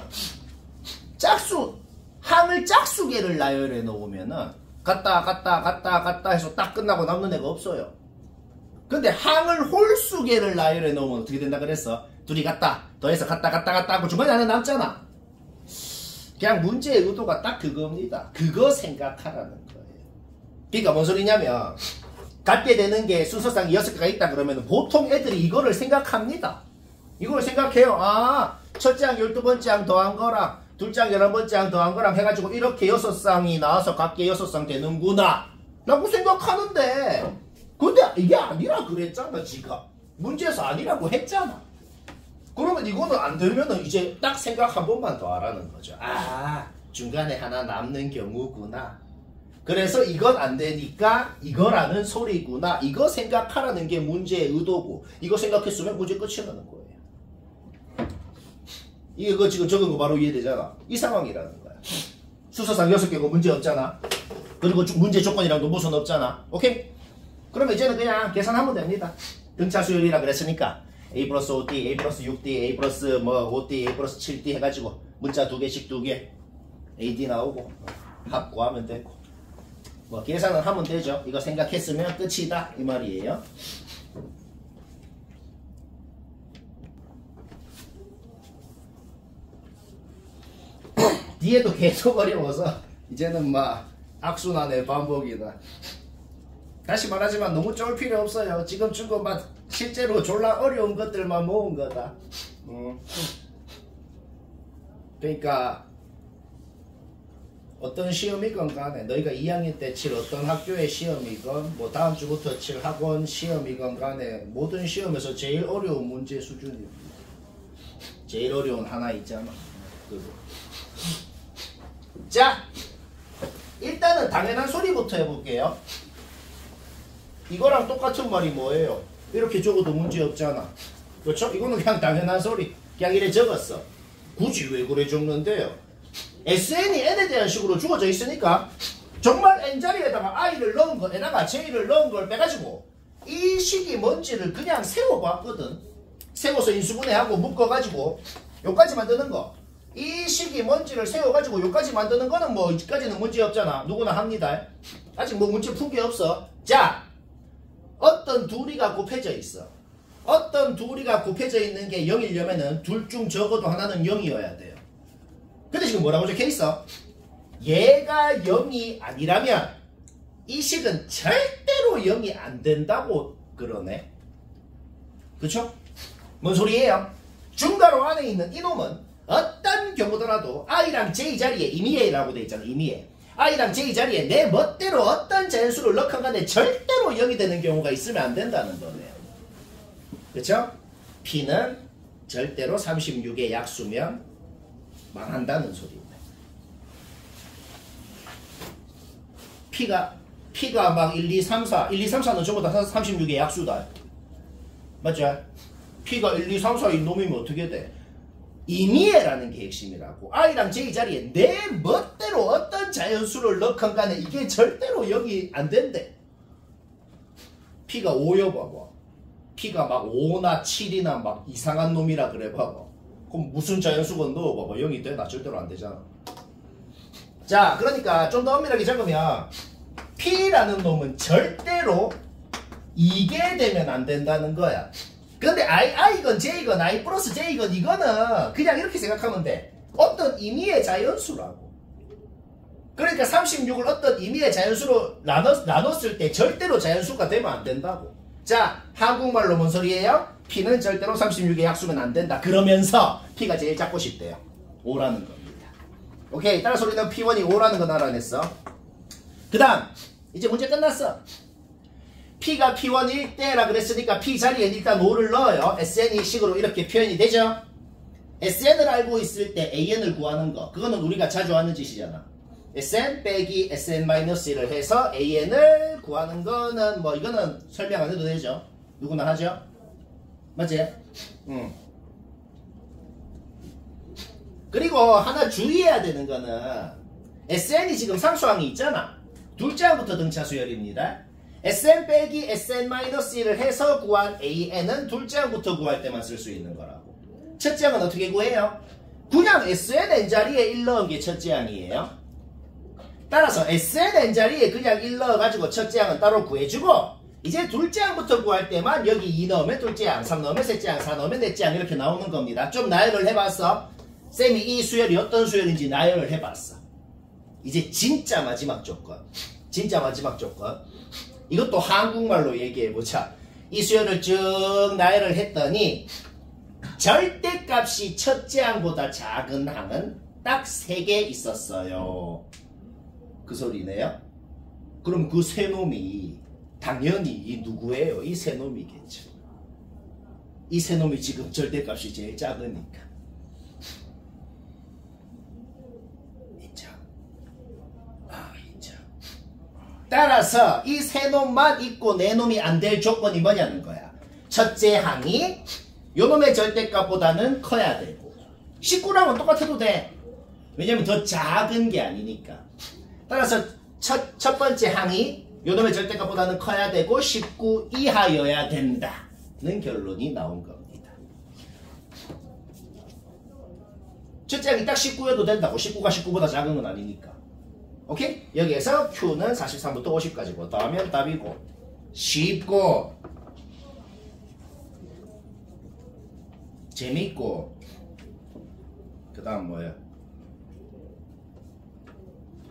항을 짝수개를 나열해 놓으면은 같다 해서 딱 끝나고 남는 애가 없어요. 근데 항을 홀수개를 나열해 놓으면 어떻게 된다 그랬어? 둘이 같다 더해서 같다 하고 중간에 하나 남잖아. 그냥 문제의 의도가 딱 그겁니다. 그거 생각하라는 거예요. 그러니까 뭔 소리냐면 갖게 되는 게 순서상 6개가 있다 그러면 보통 애들이 이거를 생각합니다. 이걸 생각해요. 아, 첫째 항 12번째 항 더한 거랑 둘째 항 11번째 항 더한 거랑 해가지고 이렇게 6쌍이 나와서 각기 6쌍 되는구나 라고 생각하는데 근데 이게 아니라 그랬잖아. 지가 문제에서 아니라고 했잖아. 그러면 이거는 안 되면은 이제 딱 생각 한 번만 더 하라는 거죠. 아, 중간에 하나 남는 경우구나. 그래서 이건 안 되니까 이거라는 소리구나. 이거 생각하라는 게 문제의 의도고 이거 생각했으면 문제 끝이라는 거예요. 이거 지금 적은 거 바로 이해되잖아. 이 상황이라는 거야. 수서상 6개고 문제 없잖아. 그리고 문제 조건이랑도 무슨 없잖아. 오케이? 그러면 이제는 그냥 계산하면 됩니다. 등차 수열이라 그랬으니까 A 플러스 5D, A 플러스 6D, A 플러스 뭐 5D, A 플러스 7D 해가지고 문자 2개씩 2개 AD 나오고 합 구하면 되고 뭐 계산은 하면 되죠. 이거 생각했으면 끝이다 이 말이에요. 뒤에도 계속 어려워서 이제는 막 악순환의 반복이다. 다시 말하지만 너무 쫄 필요 없어요. 지금 준 거 막 실제로 졸라 어려운 것들만 모은 거다. 그러니까 어떤 시험이건 간에 너희가 2학년 때 칠 어떤 학교의 시험이건 뭐 다음 주부터 칠 학원 시험이건 간에 모든 시험에서 제일 어려운 문제 수준입니다. 제일 어려운 하나 있잖아. 그거. 자, 일단은 당연한 소리부터 해볼게요. 이거랑 똑같은 말이 뭐예요? 이렇게 적어도 문제 없잖아. 그렇죠? 이거는 그냥 당연한 소리. 그냥 이래 적었어. 굳이 왜 그래 적는데요? SN이 N에 대한 식으로 주어져 있으니까 정말 N자리에다가 I를 넣은 거에다가 J를 넣은 걸 빼가지고 이 식이 뭔지를 그냥 세워봤거든. 세워서 인수분해하고 묶어가지고 요까지 만드는 거. 이 식이 뭔지를 세워가지고 요까지 만드는 거는 뭐 이까지는 문제 없잖아. 누구나 합니다. 아직 뭐 문제 푼 게 없어. 자, 어떤 둘이가 곱해져 있어. 어떤 둘이가 곱해져 있는 게 0이려면은 둘 중 적어도 하나는 0이어야 돼요. 근데 지금 뭐라고 적혀있어? 얘가 0이 아니라면 이 식은 절대로 0이 안 된다고 그러네. 그쵸? 뭔 소리예요? 중괄호 안에 있는 이놈은 어떤 경우더라도 I랑 J 자리에 임의해라고 돼 있잖아. 임의해. I랑 J 자리에 내 멋대로 어떤 자연수를 넣건 간에 절대로 0이 되는 경우가 있으면 안 된다는 거네요. 그쵸? P는 절대로 36의 약수면 망한다는 소리입니다. P가 막 1, 2, 3, 4 1, 2, 3, 4는 전부 다 36의 약수다. 맞죠? P가 1, 2, 3, 4인 놈이면 어떻게 돼? 임의해라는 게 핵심이라고. I랑 J 자리에 내 멋대로 어떤 자연수를 넣건 간에 이게 절대로 0이 안 된대. P가 5여 봐봐. P가 막 5나 7이나 막 이상한 놈이라 그래 봐봐. 그럼 무슨 자연수가 넣어봐봐. 0이 되나? 절대로 안 되잖아. 자, 그러니까 좀 더 엄밀하게 적으면 P라는 놈은 절대로 이게 되면 안 된다는 거야. 근데 I건 J건 I 플러스 J건 이거는 그냥 이렇게 생각하면 돼. 어떤 임의의 자연수라고. 그러니까 36을 어떤 임의의 자연수로 나눴을 때 절대로 자연수가 되면 안 된다고. 자, 한국말로 뭔 소리예요? P는 절대로 36의 약수면 안 된다. 그러면서 P가 제일 작고 싶대요. 5라는 겁니다. 오케이. 따라서 우리는 P1이 5라는 건 알아냈어. 그 다음 이제 문제 끝났어. P가 P1일 때라 그랬으니까 P 자리에 일단 5를 넣어요. SN이 식으로 이렇게 표현이 되죠. SN을 알고 있을 때 AN을 구하는 거. 그거는 우리가 자주 하는 짓이잖아. SN 빼기 SN-1을 해서 AN을 구하는 거는 뭐 이거는 설명 안 해도 되죠. 누구나 하죠. 맞지? 그리고 하나 주의해야 되는 거는 SN이 지금 상수항이 있잖아. 둘째 항부터 등차 수열입니다. SN 빼기 SN-1을 해서 구한 AN은 둘째 항부터 구할 때만 쓸 수 있는 거라고. 첫째 항은 어떻게 구해요? 그냥 SNN 자리에 1 넣은 게 첫째 항이에요. 따라서 SNN 자리에 그냥 1 넣어가지고 첫째 항은 따로 구해주고 이제 둘째 항부터 구할 때만 여기 2 넣으면 둘째 항, 3 넣으면 셋째 항, 4 넣으면 넷째 항 이렇게 나오는 겁니다. 좀 나열을 해봤어. 쌤이 이 수열이 어떤 수열인지 나열을 해봤어. 이제 진짜 마지막 조건. 진짜 마지막 조건. 이것도 한국말로 얘기해보자. 이 수열을 쭉 나열을 했더니 절대값이 첫째 항보다 작은 항은 딱 3개 있었어요. 그 소리네요. 그럼 그 세 놈이 당연히 이 누구예요? 이 세 놈이겠죠. 이 세 놈이 지금 절대값이 제일 작으니까. 인정. 인정. 따라서 이 세 놈만 있고 네 놈이 안 될 조건이 뭐냐는 거야. 첫째 항이 요 놈의 절대값보다는 커야 되고 19랑은 똑같아도 돼. 왜냐면 더 작은 게 아니니까. 따라서 첫 번째 항이 요 놈의 절대값보다는 커야 되고 19 이하여야 된다는 결론이 나온 겁니다. 첫째 항이 딱 19여도 된다고. 19가 19보다 작은 건 아니니까. 오케이? 여기에서 Q는 43부터 50까지고 더하면 답이고 쉽고 재밌고 그 다음 뭐예요?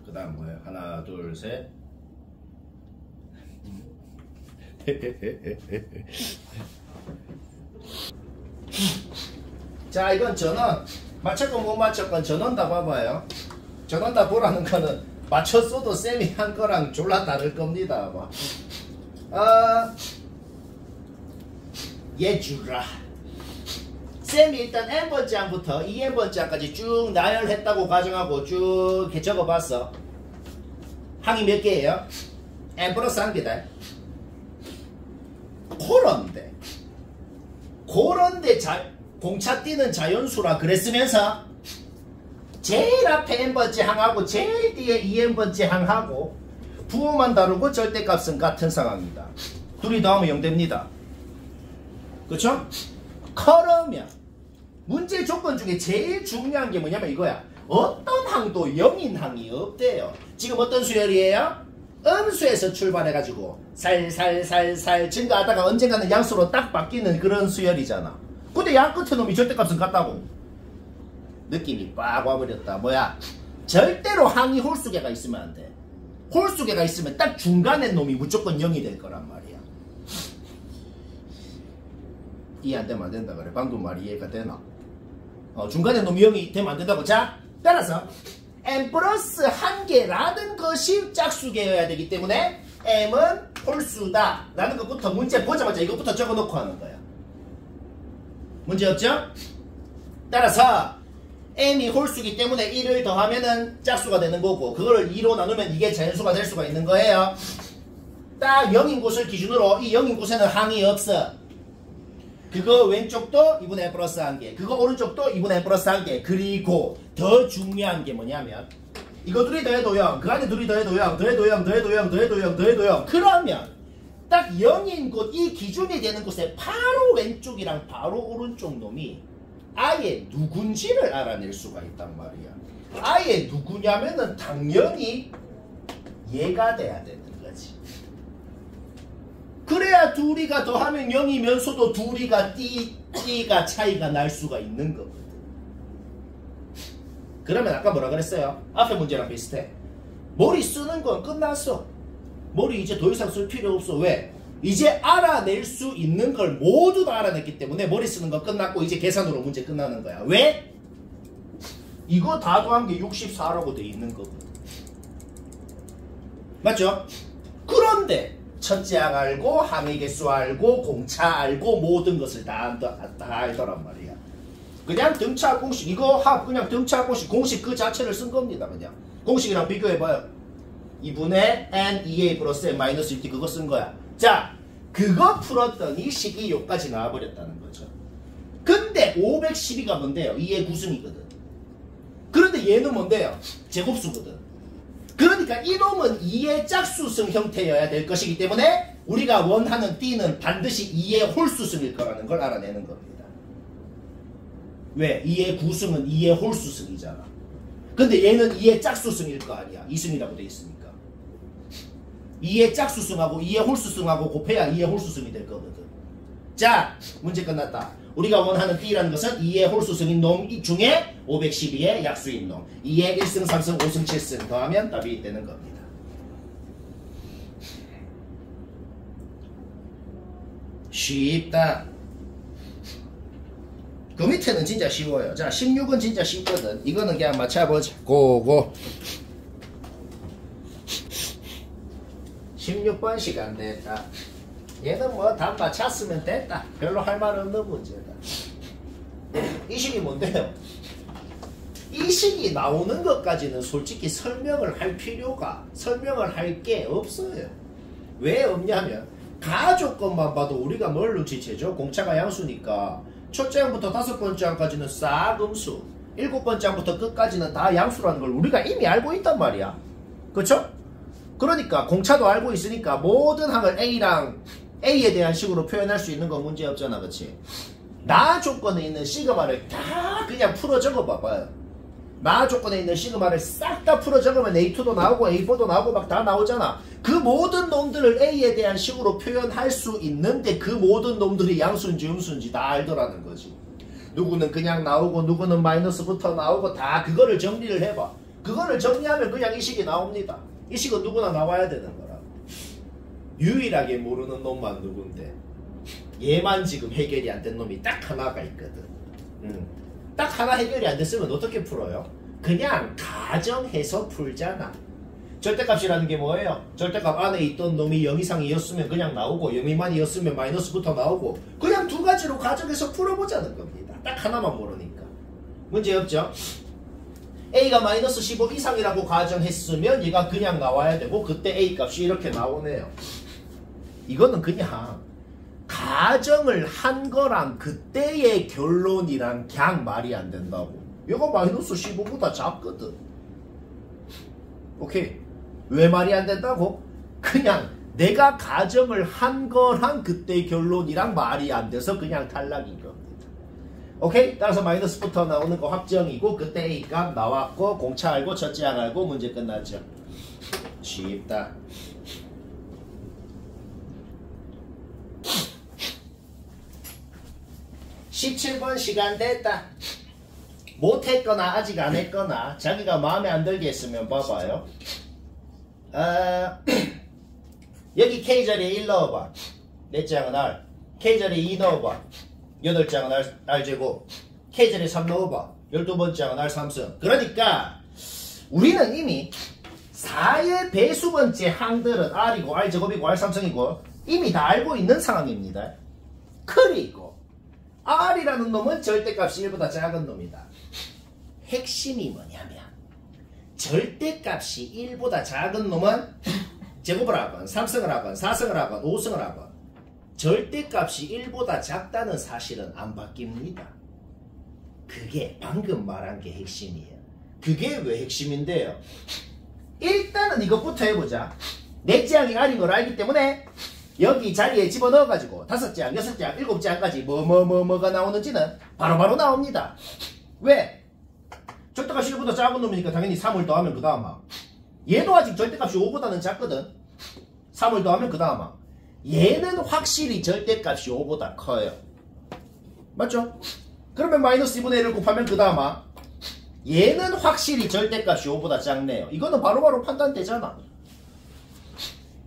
그 다음 뭐예요? 하나 둘 셋 자 이건 전원 맞췄건 못 맞췄건 전원 다 봐봐요. 전원 다 보라는 거는 맞췄어도 쌤이 한 거랑 졸라 다를 겁니다. 예주라 쌤이 일단 n번째 항부터 2n번째 항까지 쭉 나열했다고 가정하고 쭉 이렇게 적어봤어. 항이 몇 개예요? n 플러스 1개다. 그런데 공차 띄는 자연수라 그랬으면서 제일 앞에 n번째 항하고 제일 뒤에 2n번째 항하고 부호만 다르고 절대값은 같은 상황이다. 둘이 더하면 0 됩니다. 그쵸? 그러면 문제 조건 중에 제일 중요한 게 뭐냐면 이거야. 어떤 항도 0인 항이 없대요. 지금 어떤 수열이에요? 음수에서 출발해가지고 살살살살 증가하다가 언젠가는 양수로 딱 바뀌는 그런 수열이잖아. 근데 양 끝에 놈이 절대값은 같다고. 느낌이 빡 와버렸다. 뭐야? 절대로 항이 홀수개가 있으면 안 돼. 홀수개가 있으면 딱 중간에 놈이 무조건 0이 될 거란 말이야. 이해 안 되면 안 된다 그래. 방금 말이 이해가 되나? 중간에 놈이 0이 되면 안 된다고. 자, 따라서 n 플러스 1개라는 것이 짝수개여야 되기 때문에 m은 홀수다 라는 것부터 문제 보자마자 이것부터 적어놓고 하는 거야. 문제 없죠? 따라서 m이 홀수기 때문에 1을 더하면은 짝수가 되는 거고 그걸 2로 나누면 이게 자연수가 될 수가 있는 거예요. 딱 0인 곳을 기준으로 이 0인 곳에는 항이 없어. 그거 왼쪽도 2분의 n 플러스 1개, 그거 오른쪽도 2분의 n 플러스 1개. 그리고 더 중요한 게 뭐냐면 이거 둘이 더해도 0, 그 안에 둘이 더해도 0, 더해도 0, 더해도 0, 더해도 0, 더해도 0. 그러면 딱 0인 곳, 이 기준이 되는 곳에 바로 왼쪽이랑 바로 오른쪽 놈이 아예 누군지를 알아낼 수가 있단 말이야. 아예 누구냐면은 당연히 얘가 돼야 되는 거지. 그래야 둘이가 더하면 0이면서도 둘이가 띠가 차이가 날 수가 있는 거거든. 그러면 아까 뭐라 그랬어요? 앞에 문제랑 비슷해. 머리 쓰는 건 끝났어. 머리 이제 더 이상 쓸 필요 없어. 왜? 이제 알아낼 수 있는 걸 모두 다 알아냈기 때문에 머리 쓰는 건 끝났고 이제 계산으로 문제 끝나는 거야. 왜? 이거 다 더한 게 64라고 돼 있는 거거든. 맞죠? 그런데 첫째 항 알고 항의 개수 알고 공차 알고 모든 것을 다 알더란 말이야. 그냥 등차 공식 이거 그냥 등차 공식 그 자체를 쓴 겁니다. 그냥 공식이랑 비교해봐요. 2분의 n 2a 플러스 n 마이너스 1t 그거 쓴 거야. 자, 그거 풀었더니 식이 요까지 나와버렸다는 거죠. 근데 512가 뭔데요? 2의 구승이거든. 그런데 얘는 뭔데요? 제곱수거든. 그러니까 이놈은 2의 짝수승 형태여야 될 것이기 때문에 우리가 원하는 띠는 반드시 2의 홀수승일 거라는 걸 알아내는 겁니다. 왜? 2의 구승은 2의 홀수승이잖아. 근데 얘는 2의 짝수승일 거 아니야. 2승이라고 돼 있으니까. 2의 짝수승하고 2의 홀수승하고 곱해야 2의 홀수승이 될 거거든. 자, 문제 끝났다. 우리가 원하는 D라는 것은 2의 홀수승인 놈 중에 512의 약수인 놈. 2의 1승, 3승, 5승, 7승 더하면 답이 되는 겁니다. 쉽다. 그 밑에는 진짜 쉬워요. 자, 16은 진짜 쉽거든. 이거는 그냥 맞춰보자. 고고. 16번 시간 됐다. 얘는 뭐 답 맞췄으면 됐다. 별로 할 말 없는 문제다. 이 식이 뭔데요? 이 식이 나오는 것까지는 솔직히 설명을 할 게 없어요. 왜 없냐면 가족 것만 봐도 우리가 뭘 눈치채죠? 공차가 양수니까 첫째 항부터 5번째 항까지는 싹 음수, 7번째 항부터 끝까지는 다 양수라는 걸 우리가 이미 알고 있단 말이야. 그쵸? 그러니까 공차도 알고 있으니까 모든 항을 A에 대한 식으로 표현할 수 있는 건 문제 없잖아. 그치? 나 조건에 있는 시그마를 다 그냥 풀어 적어 봐봐요. 나 조건에 있는 시그마를 싹 다 풀어 적으면 A2도 나오고 A4도 나오고 막 다 나오잖아. 그 모든 놈들을 A에 대한 식으로 표현할 수 있는데 그 모든 놈들이 양수인지 음수인지 다 알더라는 거지. 누구는 그냥 나오고 누구는 마이너스부터 나오고 다 그거를 정리를 해봐. 그거를 정리하면 그냥 이 식이 나옵니다. 이 식은 누구나 나와야 되는 거라. 유일하게 모르는 놈만 누군데 얘만 지금 해결이 안 된 놈이 딱 하나가 있거든. 딱 하나 해결이 안 됐으면 어떻게 풀어요? 그냥 가정해서 풀잖아. 절대값이라는 게 뭐예요? 절대값 안에 있던 놈이 0 이상이었으면 그냥 나오고 0 미만이었으면 마이너스부터 나오고 그냥 두 가지로 가정해서 풀어보자는 겁니다. 딱 하나만 모르니까. 문제 없죠? A가 마이너스 15 이상이라고 가정했으면 얘가 그냥 나와야 되고 그때 A 값이 이렇게 나오네요. 이거는 그냥 가정을 한 거랑 그때의 결론이랑 그냥 말이 안 된다고. 얘가 마이너스 15보다 작거든. 오케이. 왜 말이 안 된다고? 그냥 내가 가정을 한 거랑 그때의 결론이랑 말이 안 돼서 그냥 탈락인 겁니다. 오케이? 따라서 마이너스부터 나오는 거 확정이고 그때 A 값 나왔고 공차 알고 첫째 항 알고 문제 끝났죠. 쉽다. (17번) 시간 됐다. 못했거나 아직 안 했거나 자기가 마음에 안 들게 했으면 봐봐요. 여기 K자리에 1 넣어봐. 넷째 항은 R. K자리에 2 넣어봐. 8째 항은 R제곱. K자리에 3 넣어봐. 12번째 항은 R3승. 그러니까 우리는 이미 4의 배수번째 항들은 R이고 R제곱이고 R3승이고 이미 다 알고 있는 상황입니다. 그리고 R이라는 놈은 절대값이 1보다 작은 놈이다. 핵심이 뭐냐면 절대값이 1보다 작은 놈은 제곱을 하건 3승을 하건 4승을 하건 5승을 하건 절대값이 1보다 작다는 사실은 안 바뀝니다. 그게 방금 말한 게 핵심이에요. 그게 왜 핵심인데요? 일단은 이것부터 해보자. 넷째 항이 R인 걸 알기 때문에 여기 자리에 집어넣어가지고 5째 항, 6째 항, 7째 항까지 뭐가 나오는지는 바로바로 나옵니다. 왜? 절대값이 1보다 작은 놈이니까 당연히 3을 더하면 그 다음 항. 얘도 아직 절대값이 5보다는 작거든. 3을 더하면 그 다음 항. 얘는 확실히 절대값이 5보다 커요. 맞죠? 그러면 마이너스 2분의 1을 곱하면 그 다음 항. 얘는 확실히 절대값이 5보다 작네요. 이거는 바로바로 판단되잖아.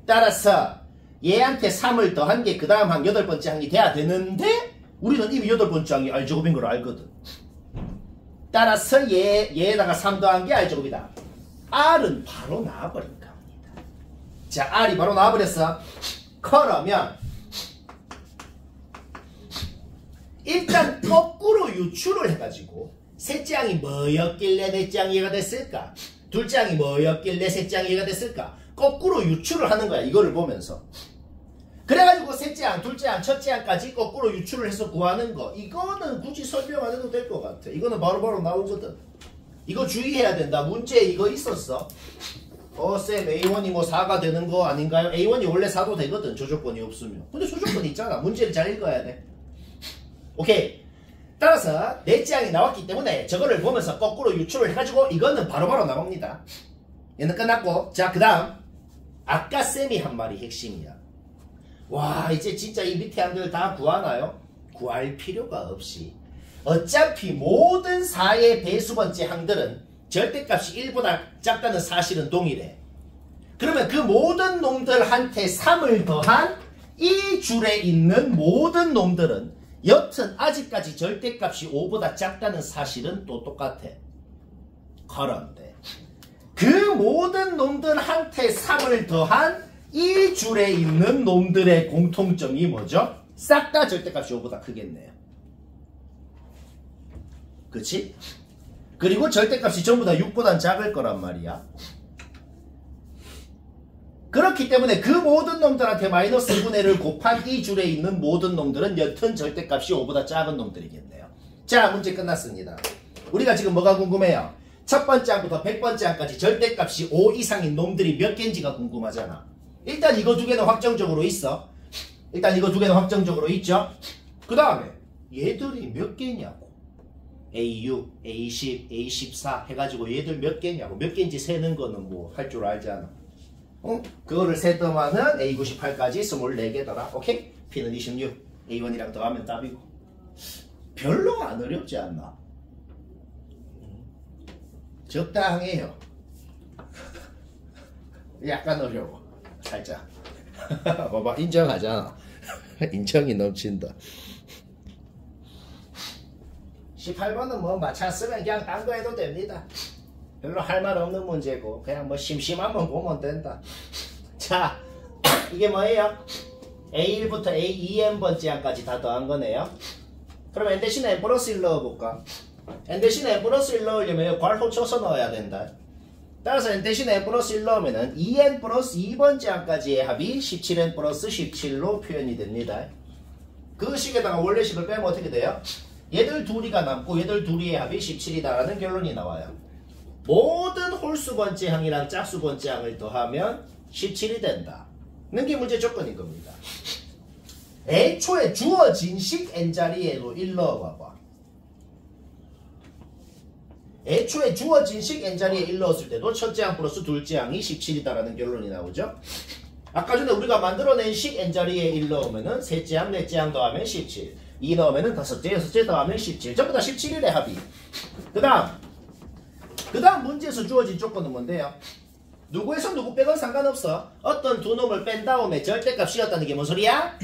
따라서 얘한테 3을 더한 게 그 다음 항 8번째 항이 돼야 되는데 우리는 이미 8번째 항이 R제곱인 걸 알거든. 따라서 얘에다가 3 더한 게 R제곱이다. R은 바로 나와버린 겁니다. 자, R이 바로 나와버렸어. 그러면 일단 거꾸로 유추를 해가지고 셋째 항이 뭐였길래 넷째 항이 얘가 됐을까? 둘째 항이 뭐였길래 셋째 항이 얘가 됐을까? 거꾸로 유추를 하는 거야. 이거를 보면서. 그래가지고 셋째 항, 둘째 항, 첫째 항까지 거꾸로 유추를 해서 구하는 거. 이거는 굳이 설명 안 해도 될 것 같아. 이거는 바로바로 나오거든. 이거 주의해야 된다. 문제에 이거 있었어. 쌤 A1이 뭐 4가 되는 거 아닌가요? A1이 원래 4도 되거든. 조조건이 없으면. 근데 조조건이 있잖아. 문제를 잘 읽어야 돼. 오케이. 따라서 넷째 항이 나왔기 때문에 저거를 보면서 거꾸로 유추를 해가지고 이거는 바로바로 나옵니다. 얘는 끝났고. 자, 그 다음 아까 쌤이 한 말이 핵심이야. 와, 이제 진짜 이 밑에 항들 다 구하나요? 구할 필요가 없이 어차피 모든 4의 배수번째 항들은 절대값이 1보다 작다는 사실은 동일해. 그러면 그 모든 놈들한테 3을 더한 이 줄에 있는 모든 놈들은 여튼 아직까지 절대값이 5보다 작다는 사실은 또 똑같아. 그런데 그 모든 놈들한테 3을 더한 이 줄에 있는 놈들의 공통점이 뭐죠? 싹 다 절대값이 5보다 크겠네요. 그치? 그리고 절대값이 전부 다 6보다 작을 거란 말이야. 그렇기 때문에 그 모든 놈들한테 마이너스 2분의 1을 곱한 이 줄에 있는 모든 놈들은 여튼 절대값이 5보다 작은 놈들이겠네요. 자, 문제 끝났습니다. 우리가 지금 뭐가 궁금해요? 첫 번째 항부터 100번째 항까지 절대값이 5 이상인 놈들이 몇 개인지가 궁금하잖아. 일단 이거 두 개는 확정적으로 있어. 일단 이거 두 개는 확정적으로 있죠. 그 다음에 얘들이 몇 개냐고. A6, A10, A14 해가지고 얘들 몇 개냐고. 몇 개인지 세는 거는 뭐 할 줄 알잖아. 그거를 세더만은 A98까지 24개더라. 오케이? P는 26. A1이랑 더하면 답이고. 별로 안 어렵지 않나? 적당해요. 약간 어려워. 살짝. 봐봐, 인정하잖아. 인정이 넘친다. 18번은 뭐 맞췄으면 그냥 딴 거 해도 됩니다. 별로 할 말 없는 문제고 그냥 뭐 심심하면 보면 된다. 자, 이게 뭐예요? A1부터 A2n번째 항까지 다 더한 거네요. 그럼 n 대신에 n 플러스 1 넣어볼까? n 대신에 n 플러스 1 넣으려면 괄 호쳐서 넣어야 된다. 따라서 n 대신에 n 플러스 1 넣으면은 2n 플러스 2번째 항까지의 합이 17n 플러스 17로 표현이 됩니다. 그 식에다가 원래식을 빼면 어떻게 돼요? 얘들 둘이가 남고 얘들 둘이의 합이 17이다라는 결론이 나와요. 모든 홀수 번째 항이랑 짝수 번째 항을 더하면 17이 된다. 는 게 문제 조건인 겁니다. 애초에 주어진 식 n자리에도 1 넣어봐봐. 애초에 주어진 식 n자리에 1 넣었을 때도 첫째 항 플러스 둘째 항이 17이다라는 결론이 나오죠. 아까 전에 우리가 만들어낸 식 n자리에 1 넣으면은 셋째 항, 넷째 항 더하면 17. 2 넣으면은 다섯째, 여섯째 더하면 17. 전부 다 17일의 합이. 그 다음 문제에서 주어진 조건은 뭔데요? 누구에서 누구 빼건 상관없어. 어떤 두 놈을 뺀 다음에 절대값이었다는 게 뭔 소리야?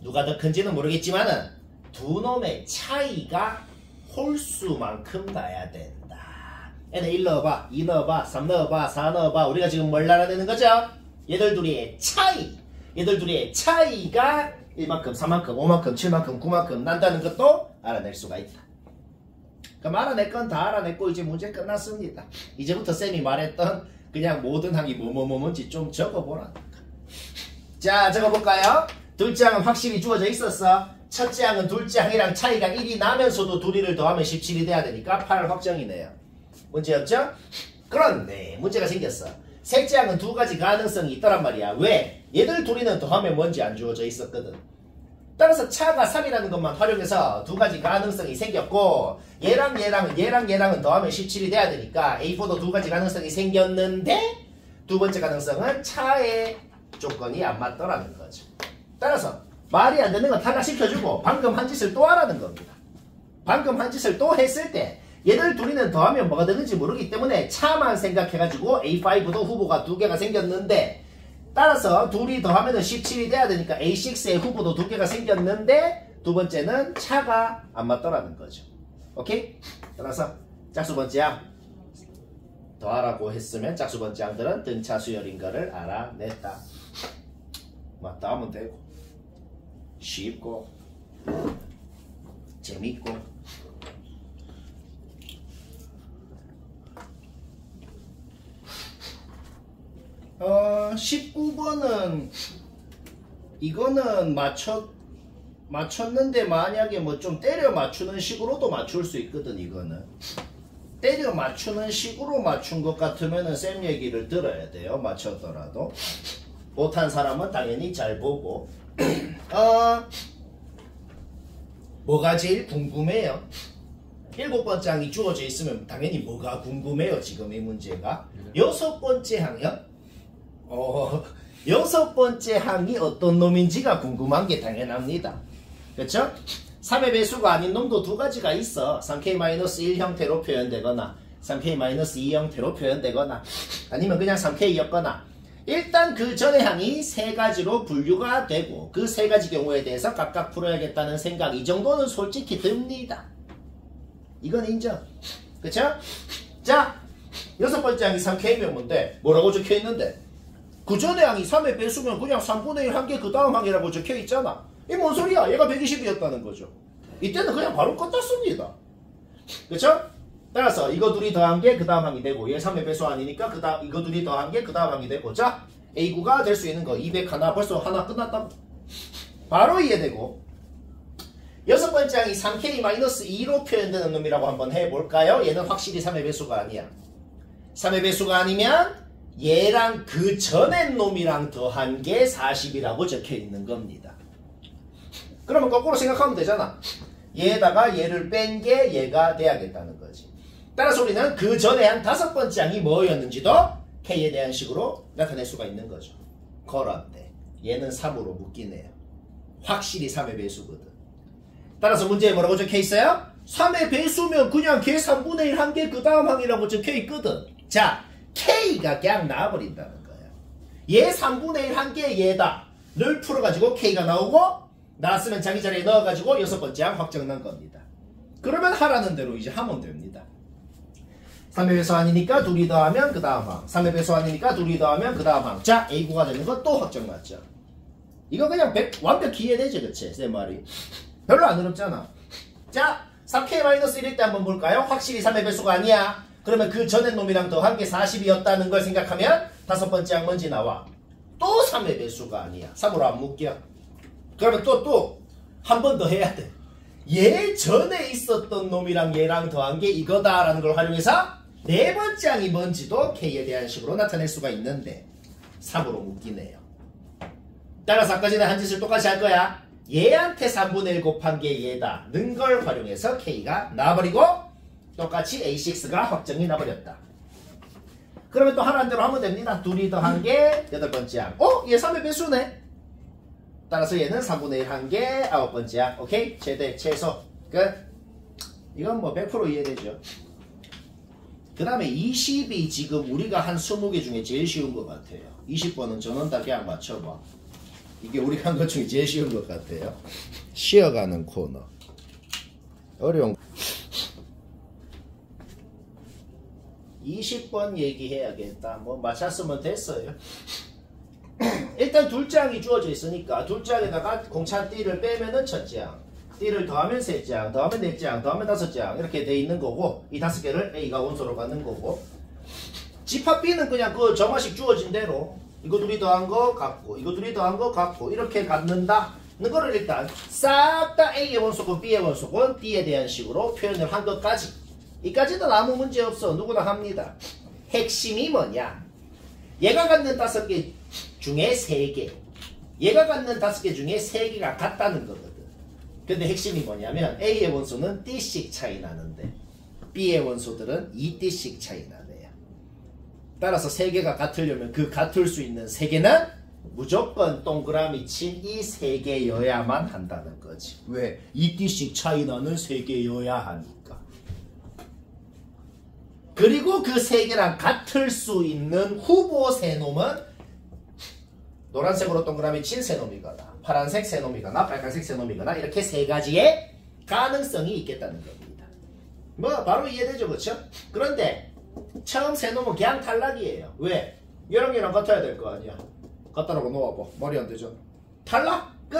누가 더 큰지는 모르겠지만은 두 놈의 차이가 홀수만큼 나야 된다. 얘는 1 넣어봐, 2 넣어봐, 3 넣어봐, 4 넣어봐. 우리가 지금 뭘 알아내는 거죠? 얘들 둘이의 차이. 얘들 둘이의 차이가 1만큼, 4만큼, 5만큼, 7만큼, 9만큼 난다는 것도 알아낼 수가 있다. 그럼 알아낼 건 다 알아냈고 이제 문제 끝났습니다. 이제부터 쌤이 말했던 그냥 모든 항이 뭐뭐뭐뭔지 좀 적어보라니까. 자, 적어볼까요? 둘째 항은 확실히 주어져 있었어. 첫째 항은 둘째 항이랑 차이가 1이 나면서도 둘이를 더하면 17이 돼야 되니까 8 확정이네요. 문제 없죠? 그런데 문제가 생겼어. 셋째 항은 두 가지 가능성이 있더란 말이야. 왜? 얘들 둘이는 더하면 뭔지 안 주어져 있었거든. 따라서 차가 3이라는 것만 활용해서 두 가지 가능성이 생겼고 얘랑은 더하면 17이 돼야 되니까 A4도 두 가지 가능성이 생겼는데 두 번째 가능성은 차의 조건이 안 맞더라는 거죠. 따라서 말이 안 되는 건 타락시켜주고 방금 한 짓을 또 하라는 겁니다. 방금 한 짓을 또 했을 때 얘들 둘이는 더하면 뭐가 되는지 모르기 때문에 차만 생각해가지고 A5도 후보가 두 개가 생겼는데 따라서 둘이 더하면 17이 돼야 되니까 A6의 후보도 두 개가 생겼는데 두 번째는 차가 안 맞더라는 거죠. 오케이? 따라서 짝수 번째 항 더하라고 했으면 짝수 번째 항들은 등차 수열인 거를 알아냈다. 맞다 하면 되고 쉽고 재밌고 어 19번은 이거는 맞췄는데 만약에 뭐 좀 때려 맞추는 식으로도 맞출 수 있거든. 이거는 때려 맞추는 식으로 맞춘 것 같으면은 쌤 얘기를 들어야 돼요. 맞췄더라도 못한 사람은 당연히 잘 보고 뭐가 제일 궁금해요? 7번째 항이 주어져 있으면 당연히 뭐가 궁금해요? 지금 이 문제가 6번째 항이요? 6번째 항이 어떤 놈인지가 궁금한 게 당연합니다. 그렇죠? 3의 배수가 아닌 놈도 두 가지가 있어. 3k-1 형태로 표현되거나 3k-2 형태로 표현되거나 아니면 그냥 3k였거나 일단 그 전의 항이 세 가지로 분류가 되고 그 세 가지 경우에 대해서 각각 풀어야겠다는 생각 이 정도는 솔직히 듭니다. 이건 인정. 그쵸? 자, 여섯 번째 항이 3K면 뭔데? 뭐라고 적혀있는데? 그 전의 항이 3의 배수면 그냥 3분의 1 한 개 그 다음 항이라고 적혀있잖아. 이 뭔 소리야? 얘가 120이었다는 거죠. 이때는 그냥 바로 껐다 그쵸? 따라서 이거 둘이 더한 게 그 다음 항이 되고 얘 3의 배수 아니니까 이거 둘이 더한 게 그 다음 항이 되고 자 A9가 될 수 있는 거 200 하나 벌써 하나 끝났다고 바로 이해되고 여섯 번째 항이 3K-2로 표현되는 놈이라고 한번 해볼까요? 얘는 확실히 3의 배수가 아니야. 3의 배수가 아니면 얘랑 그 전의 놈이랑 더한 게 40이라고 적혀있는 겁니다. 그러면 거꾸로 생각하면 되잖아. 얘에다가 얘를 뺀 게 얘가 돼야겠다는 거지. 따라서 우리는 그 전에 한 다섯 번째 항이 뭐였는지도 K에 대한 식으로 나타낼 수가 있는 거죠. 그런데 얘는 3으로 묶이네요. 확실히 3의 배수거든. 따라서 문제에 뭐라고 적혀있어요? 3의 배수면 그냥 걔 3분의 1 한 개 그 다음 항이라고 적혀있거든. 자, K가 그냥 나와버린다는 거예요. 얘 3분의 1 한 개 얘다 를 풀어가지고 K가 나오고 나왔으면 자기 자리에 넣어가지고 여섯 번째 항 확정난 겁니다. 그러면 하라는 대로 이제 하면 됩니다. 3의 배수 아니니까 둘이 더하면 그 다음 항 3의 배수 아니니까 둘이 더하면 그 다음 항 자 A9가 되는 건 또 확정났죠. 이거 그냥 완벽히 이해되죠. 그치? 내 말이 별로 안 어렵잖아. 자 3K-1일 때 한번 볼까요? 확실히 3의 배수가 아니야. 그러면 그 전의 놈이랑 더한 게 40이었다는 걸 생각하면 다섯 번째 항 뭔지 나와. 또 3의 배수가 아니야. 3으로 안 묶여. 그러면 또 한 번 더 해야 돼. 얘 전에 있었던 놈이랑 얘랑 더한 게 이거다라는 걸 활용해서 네 번째 항이 뭔지도 K에 대한 식으로 나타낼 수가 있는데 3으로 묶이네요. 따라서 아까 전에 한 짓을 똑같이 할 거야. 얘한테 3분의 1 곱한 게 얘다 는 걸 활용해서 K가 나와버리고 똑같이 A6가 확정이 나버렸다. 그러면 또 하라는 대로 하면 됩니다. 둘이 더한 게 여덟 번째 항. 얘 3의 배수네. 따라서 얘는 3분의 1 한 개 아홉 번째 항. 오케이? 최대, 최소. 끝. 이건 뭐 100% 이해되죠. 그 다음에 20이 지금 우리가 한 20개 중에 제일 쉬운 것 같아요. 20번은 전원 다 그냥 맞춰봐. 이게 우리가 한 것 중에 제일 쉬운 것 같아요. 쉬어가는 코너. 어려운 20번 얘기해야겠다. 뭐 맞췄으면 됐어요. 일단 둘째 항이 주어져 있으니까 둘째 항에다가 공차 D를 빼면은 첫째 항, D를 더하면 셋째 항, 더하면 넷째 항, 더하면 다섯째 항 이렇게 돼 있는 거고 이 다섯 개를 A가 원소로 갖는 거고 집합 B는 그냥 그 정화식 주어진 대로 이거 둘이 더한 거 갖고 이거 둘이 더한 거 갖고 이렇게 갖는다는 거를 일단 싹 다 A의 원소건 B의 원소건 D에 대한 식으로 표현을 한 것까지 이까지는 아무 문제 없어. 누구나 합니다. 핵심이 뭐냐? 얘가 갖는 5개 중에 3개 얘가 갖는 5개 중에 3개가 같다는 거거든. 근데 핵심이 뭐냐면 A의 원소는 D씩 차이 나는데 B의 원소들은 2D씩 차이 나네요. 따라서 3개가 같으려면 그 같을 수 있는 3개는 무조건 동그라미 친 이 3개여야만 한다는 거지. 왜? 2D씩 차이 나는 3개여야 하니까. 그리고 그 3개랑 같을 수 있는 후보 3놈은 노란색으로 동그라미 친 3놈이거나 파란색 3놈이거나 빨간색 3놈이거나 이렇게 3가지의 가능성이 있겠다는 겁니다. 뭐 바로 이해되죠. 그렇죠? 그런데 처음 3놈은 그냥 탈락이에요. 왜? 얘랑 얘랑 같아야 될 거 아니야. 갖다 놓고 놓아봐. 말이 안 되죠. 탈락! 끝!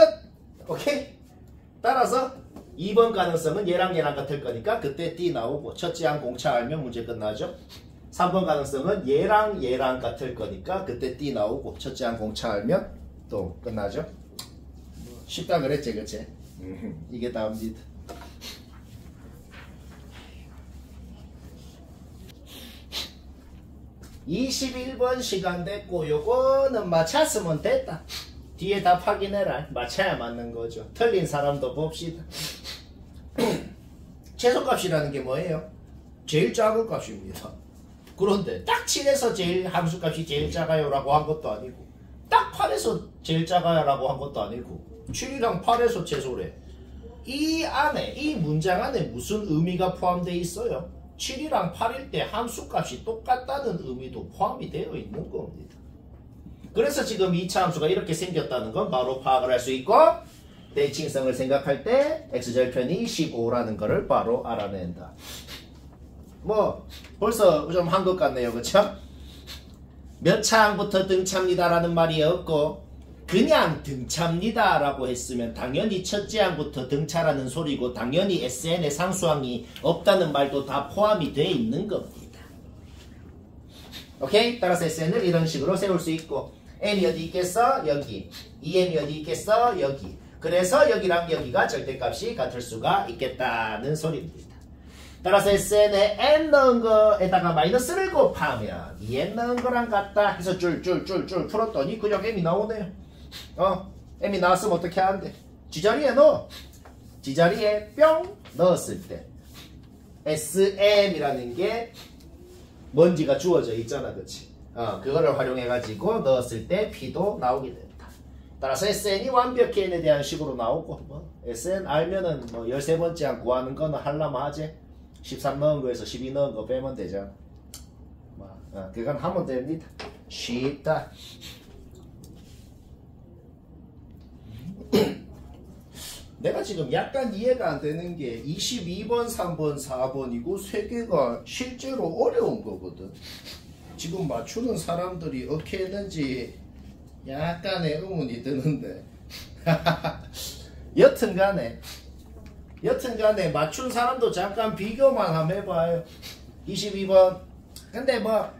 오케이? 따라서 2번 가능성은 얘랑 얘랑 같을 거니까 그때 D 나오고 첫째 항 공차 알면 문제 끝나죠. 3번 가능성은 얘랑 얘랑 같을 거니까 그때 D 나오고 첫째 항 공차 알면 또 끝나죠. 쉽다 그랬지 그치? 이게 다입니다. (21번) 시간 됐고 요거는 맞췄으면 됐다. 뒤에 답 확인해라. 맞춰야 맞는 거죠. 틀린 사람도 봅시다. 최소값이라는 게 뭐예요? 제일 작은 값입니다. 그런데 딱 7에서 제일 함수값이 제일 작아요 라고 한 것도 아니고 딱 8에서 제일 작아요 라고 한 것도 아니고 7이랑 8에서 최소래. 이 안에 이 문장 안에 무슨 의미가 포함되어 있어요? 7이랑 8일 때 함수값이 똑같다는 의미도 포함이 되어 있는 겁니다. 그래서 지금 2차 함수가 이렇게 생겼다는 건 바로 파악을 할 수 있고 대칭성을 생각할 때 x절편이 15라는 거를 바로 알아낸다. 뭐 벌써 좀 한 것 같네요. 그쵸? 몇 차항부터 등차입니다 라는 말이 없고 그냥 등차입니다 라고 했으면 당연히 첫째 항부터 등차라는 소리고 당연히 SN에 상수항이 없다는 말도 다 포함이 돼 있는 겁니다. 오케이? 따라서 SN을 이런 식으로 세울 수 있고 N이 어디 있겠어? 여기. 2N이 어디 있겠어? 여기. 그래서 여기랑 여기가 절대값이 같을 수가 있겠다는 소리입니다. 따라서 SN에 N 넣은 거에다가 마이너스를 곱하면 2N 넣은 거랑 같다 해서 줄 풀었더니 그냥 M이 나오네요. M이 나왔으면 어떻게 하는데? G자리에 넣어. G자리에 뿅 넣었을 때 SM이라는 게 먼지가 주어져 있잖아. 그치? 그거를 활용해가지고 넣었을 때 P도 나오게 된다. 따라서 SN이 완벽히 N에 대한 식으로 나오고 뭐 SN 알면은 뭐 13번째 항 구하는 거는 하려면 하지. 13 넣은 거에서 12 넣은 거 빼면 되죠. 그건 하면 됩니다. 쉽다. 내가 지금 약간 이해가 안 되는 게 22번, 3번, 4번이고 세 개가 실제로 어려운 거거든. 지금 맞추는 사람들이 어떻게 했는지 약간의 의문이 드는데 여튼간에 맞춘 사람도 잠깐 비교만 한번 해봐요. 22번. 근데 뭐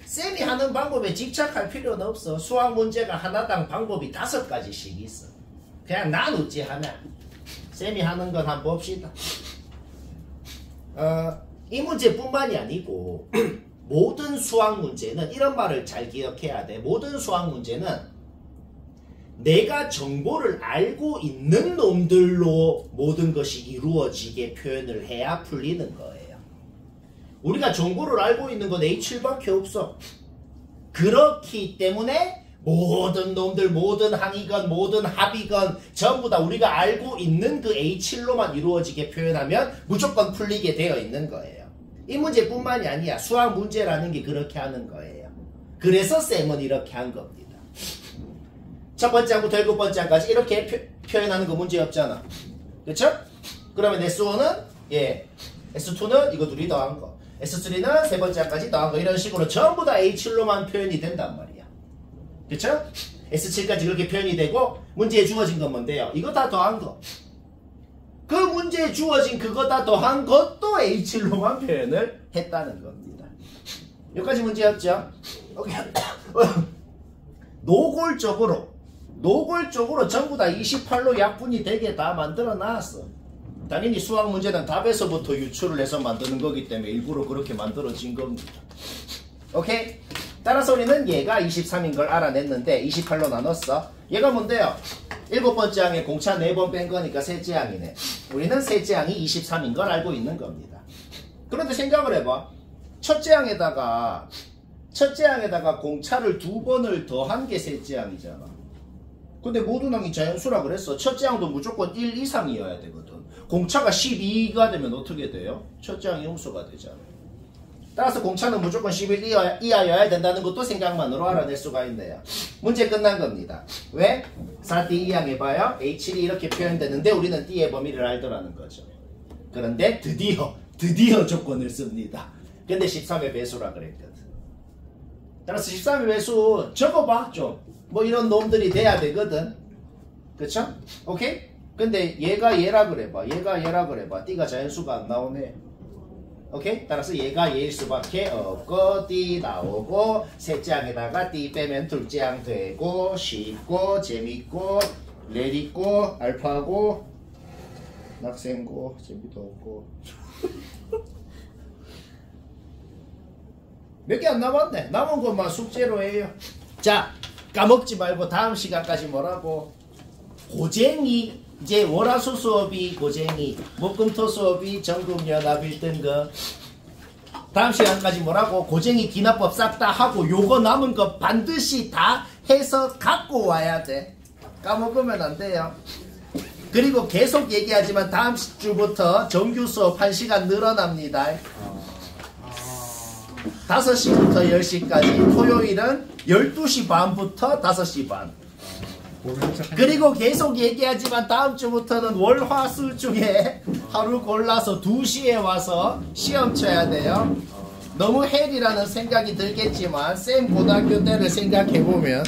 쌤이 하는 방법에 집착할 필요는 없어. 수학 문제가 하나당 방법이 5가지씩 있어. 그냥 나누지 하나. 쌤이 하는 건 한번 봅시다. 이 문제뿐만이 아니고 모든 수학 문제는 이런 말을 잘 기억해야 돼. 모든 수학 문제는 내가 정보를 알고 있는 놈들로 모든 것이 이루어지게 표현을 해야 풀리는 거예요. 우리가 정보를 알고 있는 건 A7밖에 없어. 그렇기 때문에 모든 놈들, 모든 항이건 모든 합이건 전부 다 우리가 알고 있는 그 A7로만 이루어지게 표현하면 무조건 풀리게 되어 있는 거예요. 이 문제뿐만이 아니야. 수학 문제라는 게 그렇게 하는 거예요. 그래서 쌤은 이렇게 한 겁니다. 첫 번째 항부터 7번째 항까지 이렇게 표현하는 거 문제 없잖아. 그쵸? 그러면 S1은 S2는 이거 둘이 더한 거, S3는 세 번째 항까지 더한 거, 이런 식으로 전부 다 A7로만 표현이 된단 말이야. 그쵸? S7까지 이렇게 표현이 되고 문제에 주어진 건 뭔데요? 이거 다 더한 거. 그 문제에 주어진 그거 다 더한 것도 A7로만 표현을 했다는 겁니다. 여기까지 문제 없죠? 오케이. 노골적으로 전부 다 28로 약분이 되게 다 만들어 놨어. 당연히 수학 문제는 답에서부터 유출을 해서 만드는 거기 때문에 일부러 그렇게 만들어진 겁니다. 오케이? 따라서 우리는 얘가 23인 걸 알아냈는데 28로 나눴어. 얘가 뭔데요? 7번째 항에 공차 4번 뺀 거니까 셋째 항이네. 우리는 셋째 항이 23인 걸 알고 있는 겁니다. 그런데 생각을 해봐. 첫째 항에다가 공차를 2번을 더한 게 셋째 항이잖아. 근데 모든 항이 자연수라 그랬어. 첫째 항도 무조건 1 이상이어야 되거든. 공차가 12가 되면 어떻게 돼요? 첫째 항이 음수가 되잖아. 따라서 공차는 무조건 11 이하여야 된다는 것도 생각만으로 알아낼 수가 있네요. 문제 끝난 겁니다. 왜? 4D 2항 해봐요. A7이 이렇게 표현되는데 우리는 D의 범위를 알더라는 거죠. 그런데 드디어 조건을 씁니다. 근데 13의 배수라 그랬거든. 따라서 13의 배수 적어봐 좀. 뭐 이런 놈들이 돼야 되거든. 그쵸? 오케이? 근데 얘가 얘라 그래봐. D가 자연수가 안 나오네. 오케이? 따라서 얘가 얘일 수밖에 없고 D 나오고 셋째 항에다가 D 빼면 둘째 항 되고 쉽고 재밌고 레디고 알파고 낙생고 재미도 없고 몇 개 안 남았네. 남은 것만 숙제로 해요. 자, 까먹지 말고 다음 시간까지 뭐라고? 고쟁이. 이제 월화수 수업이 고쟁이, 목금토 수업이 전국연합 1등급. 다음 시간까지 뭐라고? 고쟁이 기납법 싹 다 하고 요거 남은 거 반드시 다 해서 갖고 와야 돼. 까먹으면 안 돼요. 그리고 계속 얘기하지만 다음 주부터 정규 수업 1시간 늘어납니다. 5시부터 10시까지, 토요일은 12시 반부터 5시 반. 그리고 계속 얘기하지만 다음 주부터는 월, 화, 수 중에 하루 골라서 2시에 와서 시험 쳐야 돼요. 너무 헬이라는 생각이 들겠지만 쌤 고등학교 때를 생각해보면